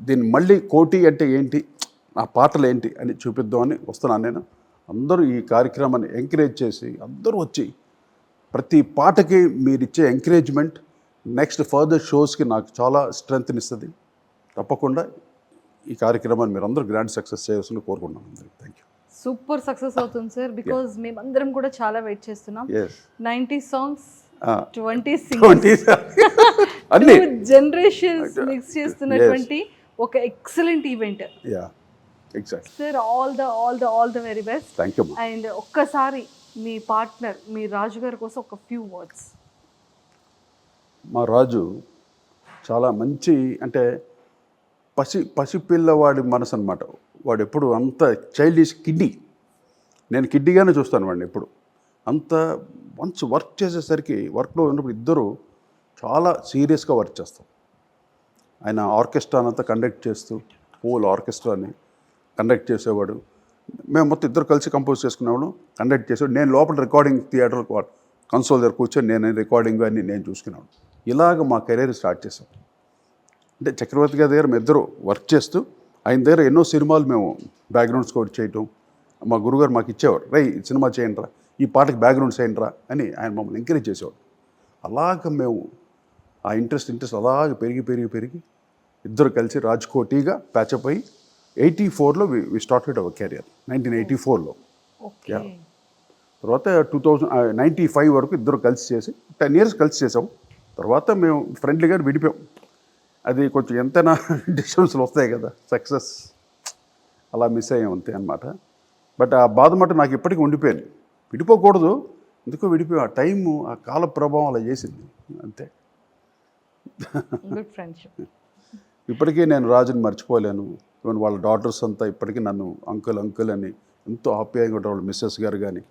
దీన్ని మళ్ళీ కోటి అంటే ఏంటి, నా పాటలు ఏంటి అని చూపిద్దామని వస్తున్నాను నేను. అందరూ ఈ కార్యక్రమాన్ని ఎంకరేజ్ చేసి అందరూ వచ్చి ప్రతి పాటకి మీరు ఇచ్చే ఎంకరేజ్మెంట్ నెక్స్ట్ ఫర్దర్ షోస్కి నాకు చాలా స్ట్రెంగ్త్ని ఇస్తుంది. తప్పకుండా ఈ కార్యక్రమాన్ని మీరు అందరూ గ్రాండ్ సక్సెస్ చేయాల్సింది కోరుకుంటున్నాను. Thank you. సూపర్ సక్సెస్ అవుతుంది సార్, బికాజ్ మేమందరం కూడా చాలా వెయిట్ చేస్తున్నాం. 90 సాంగ్స్ 20 సింగర్స్ అన్ని జనరేషన్స్ మిక్స్ చేస్తున్నటువంటి ఒక excellent event. Sir all the very best. Thank you. And ఒక్కసారి మీ పార్ట్నర్ మీ రాజు గారి కోసం ఒక ఫ్యూ వర్డ్స్. మా రాజు చాలా మంచి, అంటే పసిపిల్లవాడి మనసు అనమాట. వాడు ఎప్పుడు అంత చైల్డిష్ కిడ్డీ. నేను కిడ్డీగానే చూస్తాను వాడిని ఎప్పుడు. అంత వన్స్ వర్క్ చేసేసరికి వర్క్లో ఉన్నప్పుడు ఇద్దరు చాలా సీరియస్గా వర్క్ చేస్తాం. ఆయన ఆర్కెస్ట్రానంతా కండక్ట్ చేస్తూ హోల్ ఆర్కెస్ట్రాని కండక్ట్ చేసేవాడు. మేము మొత్తం ఇద్దరు కలిసి కంపోజ్ చేసుకునేవాడు, కండక్ట్ చేసేవాడు. నేను లోపల రికార్డింగ్ థియేటర్ కన్సోల్ దగ్గర కూర్చొని నేను రికార్డింగ్ అన్నీ నేను చూసుకునేవాడు. ఇలాగ మా కెరీర్ స్టార్ట్ చేసాం. అంటే చక్రవర్తి గారి దగ్గర మేము ఇద్దరు వర్క్ చేస్తూ ఆయన దగ్గర ఎన్నో సినిమాలు మేము బ్యాక్గ్రౌండ్ స్కోర్ చేయటం. మా గురుగారు మాకు ఇచ్చేవాడు, సినిమా చేయండి రా, ఈ పాటకి బ్యాక్గ్రౌండ్ చేయండి రా అని ఆయన మమ్మల్ని ఎంకరేజ్ చేసేవాడు. అలాగ మేము ఆ ఇంట్రెస్ట్ అలాగ పెరిగి ఇద్దరు కలిసి రాజ్కోటిగా ప్యాచప్ అయ్యి 84లో వి స్టార్టెడ్ అవర్ కెరియర్. 1984లో. తర్వాత 1995 వరకు ఇద్దరు కలిసి చేసి 10 years కలిసి చేసాము. తర్వాత మేము ఫ్రెండ్లీగా విడిపోయాం. అది కొంచెం ఎంతైనా డిస్టర్బెన్స్లు వస్తాయి కదా, సక్సెస్ అలా మిస్ అయ్యాం అంతే అనమాట. బట్ ఆ బాధ మాట నాకు ఇప్పటికీ ఉండిపోయింది. విడిపోకూడదు, ఎందుకో విడిపోయాం. ఆ టైము, ఆ కాల ప్రభావం అలా చేసింది అంతే. ఇప్పటికీ నేను రాజుని మర్చిపోలేను. ఈవెన్ వాళ్ళ డాటర్స్ అంతా ఇప్పటికీ నన్ను అంకుల్ అని ఎంతో ఆప్యాయంగా ఉంటారు. వాళ్ళ మిస్సెస్ గారు కానీ,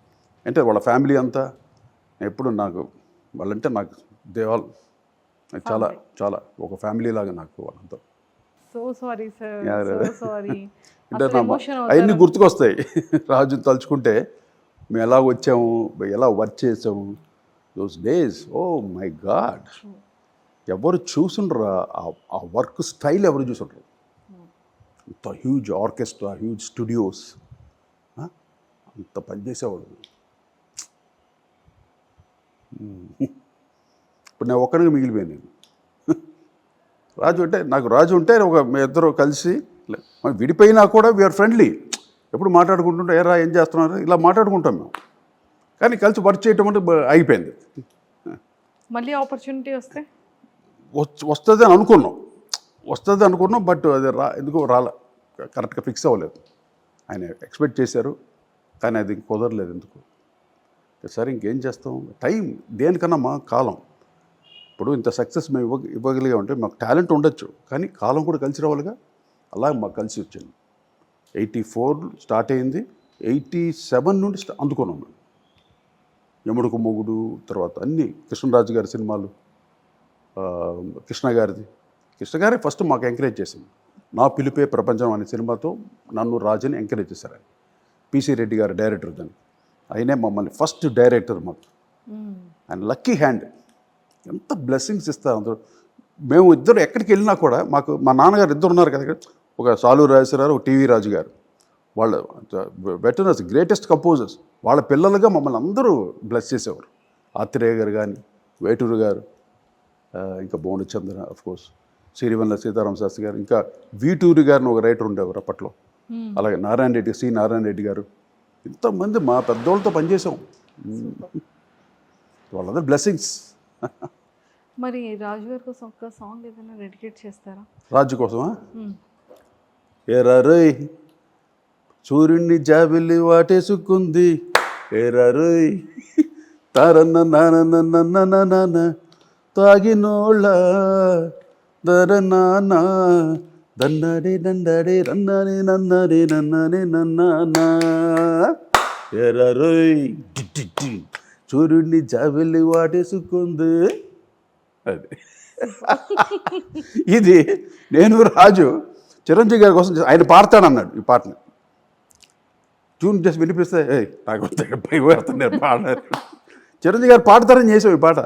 అంటే వాళ్ళ ఫ్యామిలీ అంతా ఎప్పుడు నాకు వాళ్ళంటే నాకు దేవాల్ చాలా చాలా ఒక ఫ్యామిలీ లాగా నాకు వాళ్ళంతా. అంటే అవన్నీ గుర్తుకొస్తాయి రాజుని తలుచుకుంటే. మేము ఎలా వచ్చాము, ఎలా వర్క్ చేసాము those days. Oh my god, ఎవరు చూసుండ్రు ఆ వర్క్ స్టైల్, ఎవరు చూసుండ్రు. అంత హ్యూజ్ ఆర్కెస్ట్రా, హ్యూజ్ స్టూడియోస్, అంత పనిచేసేవాడు. ఇప్పుడు నేను ఒక్కడికి మిగిలిపోయాను. నేను రాజు ఉంటే ఒక మీ ఇద్దరు కలిసి విడిపోయినా కూడా వీఆర్ ఫ్రెండ్లీ. ఎప్పుడు మాట్లాడుకుంటుంటే ఏరా ఏం చేస్తున్నారు ఇలా మాట్లాడుకుంటాం మేము. కానీ కలిసి వర్క్ చేయటం అంటే అయిపోయింది. మళ్ళీ ఆపర్చునిటీ వస్తుంది అనుకున్నాం. బట్ అది ఎందుకో కరెక్ట్గా ఫిక్స్ అవ్వలేదు. ఆయన ఎక్స్పెక్ట్ చేశారు కానీ అది కుదరలేదు. ఎందుకు సరే ఇంకేం చేస్తాం, టైం దేనికన్నా మా కాలం. ఇప్పుడు ఇంత సక్సెస్ మేము ఇవ్వగలిగా ఉంటే మాకు టాలెంట్ ఉండొచ్చు, కానీ కాలం కూడా కలిసి రావాలిగా. అలా మాకు కలిసి వచ్చింది. 84 స్టార్ట్ అయింది, 87 నుండి అందుకున్నాం మేము. యముడుకు మొగుడు, తర్వాత అన్నీ కృష్ణరాజు గారి సినిమాలు, కృష్ణ గారే ఫస్ట్ మాకు ఎంకరేజ్ చేసింది. నా పిలిపే ప్రపంచం అనే సినిమాతో నన్ను రాజుని ఎంకరేజ్ చేశారు. ఆయన పిసి రెడ్డి గారు డైరెక్టర్. దాన్ని ఆయనే మమ్మల్ని ఫస్ట్ డైరెక్టర్ మాకు. ఆయన లక్కీ హ్యాండ్. ఎంత బ్లెస్సింగ్స్ ఇస్తారు అందరూ. మేము ఇద్దరు ఎక్కడికి వెళ్ళినా కూడా మాకు మా నాన్నగారు ఇద్దరు ఉన్నారు కదా, ఒక సాలూరు రాజేశ్వరరావు, ఒక టీవీ రాజు గారు. వాళ్ళ వెటర్నర్స్ గ్రేటెస్ట్ కంపోజర్స్ వాళ్ళ పిల్లలుగా మమ్మల్ని అందరూ బ్లెస్ చేసేవారు. ఆత్రేయ గారు కానీ, వేటూరు గారు, ఇంకా బోనచంద్ర అఫ్కోర్స్, సిరివెన్నెల సీతారామ శాస్త్రి గారు, ఇంకా వీటూరి గారిని ఒక రైటర్ ఉండేవారు అప్పట్లో. అలాగే నారాయణ రెడ్డి, సి నారాయణ రెడ్డి గారు, ఇంతమంది మా పెద్దోళ్ళతో పనిచేసాం. వాళ్ళందరూ బ్లెస్సింగ్స్. మరి రాజు గారి కోసం ఒక సాంగ్ ఏదైనా డెడికేట్ చేస్తారా? రాజు కోసమా? ఏరారోయ్ సూర్యుడిని జాబిల్లి వాటేసుకుంది, ఏరారోయ్ తారన్న నాన్న తాగినోళ్ళ దర నాన్న దన్నడే దండడే రన్నడే నన్నడే నన్నడే నన్నా, ఏరారోయ్ సూర్యుడిని జాబిల్లి వాటేసుకుంది. అది ఇది నేను రాజు చిరంజీవి గారి కోసం ఆయన పాడతానన్నాడు ఈ పాటని. ట్యూన్ చేసి వినిపిస్తే నాకు భయపడుతున్నారు పాడారు. చిరంజీవి గారు పాడతారని చేసాం ఈ పాట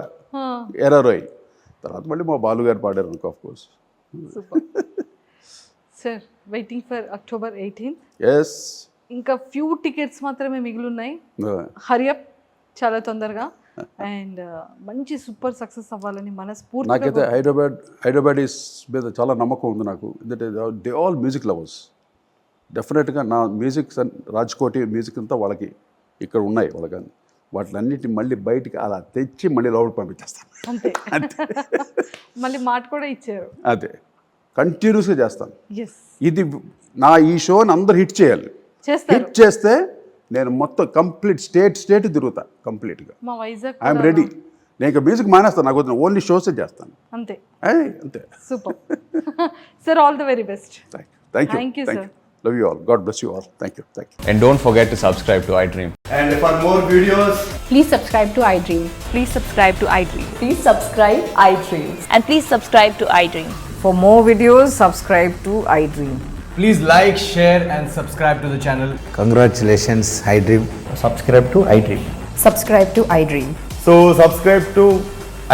ఎరారోయ్. తర్వాత మళ్ళీ మా బాలు గారు పాడారు అనుకో, of course. Sir waiting for October 18th. Yes, ఇంకా ఫ్యూ టికెట్స్ మాత్రమే మిగిలిన్నాయి. హరియప్ చాలా తొందరగా. అండ్ మంచి సూపర్ సక్సెస్ అవ్వాలని మనస్ఫూర్తిగా. నాకైతే హైదరాబాద్ మీద చాలా నమ్మకం ఉంది నాకు. ఎందుకంటే దే ఆల్ మ్యూజిక్ లవర్స్. డెఫినెట్గా నా మ్యూజిక్ రాజ్కోటి మ్యూజిక్ అంతా వాళ్ళకి ఇక్కడ ఉన్నాయి. వాళ్ళకి వాటిలన్నిటిని మళ్ళీ బయటికి అలా తెచ్చి మళ్ళీ లోపలికి పంపించేస్తాను. అంతే. మళ్ళీ మాట కూడా ఇచ్చారు. అదే కంటిన్యూస్గా చేస్తాను. ఇది నా ఈ షోని అందరు హిట్ చేయాలి. హిట్ చేస్తే నేను మొత్తం కంప్లీట్ స్టేట్ తిరుగుతా కంప్లీట్గా. I'm ready. నేను ఇంకా మ్యూజిక్ మానేస్తాను, నాకు వద్దు, ఓన్లీ షోసే చేస్తాను. అంతే. అంతే. Super sir, all the very best. Thank you sir. Love you all. God bless you all. Thank you. And don't forget to subscribe to iDream. And for more videos, please subscribe to iDream. Please subscribe to iDream. Please subscribe iDream. And please subscribe to iDream. For more videos, subscribe to iDream. please like, share and subscribe to the channel. Congratulations, iDream. Subscribe to iDream. Subscribe to iDream. So subscribe to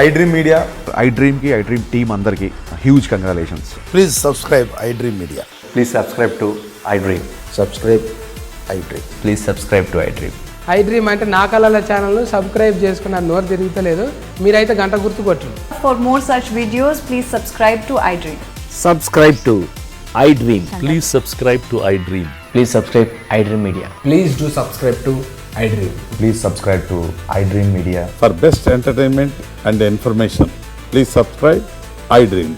iDream Media. iDream ki iDream team andarki huge congratulations. Please subscribe iDream Media. Please subscribe to iDream. Subscribe iDream. Please subscribe to iDream. iDream అంటే నా కళల ఛానల్ను subscribe చేసుకున్న నోరు తిరుగుతలేదు, మీరైతే గంట గుర్తు కొట్టండి. For more such videos, please subscribe to iDream. Subscribe to iDream. Please subscribe to iDream. Please subscribe iDream Media. Please do subscribe to iDream. Please subscribe to iDream Media. For best entertainment and information, please subscribe iDream.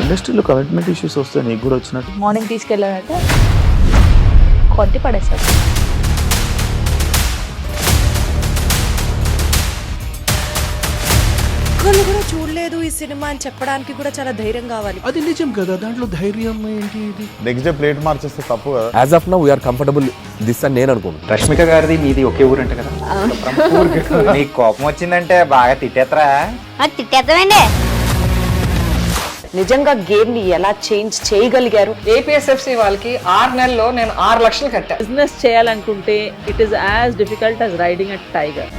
ఇండస్ట్రీలో commitment issues వస్తే నీకు కూడా వచ్చినట్టు. Morning తీసుకెళ్ళారంటే కొట్టి పడేస్తారు. ఒక్కళ్ళు కూడా చూడలేదు ఈ సినిమా అని చెప్పడానికి కూడా చాలా ధైర్యం కావాలి. అది నిజం కదా, దాంట్లో ధైర్యం ఏంటి? ఇది నెక్స్ట్ డే ప్లేట్ మార్చేస్తే తప్పు కదా. As of now, we are comfortable this అని నేను అనుకుంటున్నాను. రష్మిక గారిది మీది ఒకే ఊరు అంట కదా. నీకు కోపం వచ్చిందంటే బాగా తిట్టేత్తరా? తిట్టేద్దామండి. నిజంగా గేమ్ ని ఎలా చేంజ్ చేయగలిగారు? APSFC వాళ్ళకి 6 నెలల్లో నేను 6 లక్షలు కట్టా. బిజినెస్ చేయాలనుకుంటే it is as difficult as riding a tiger.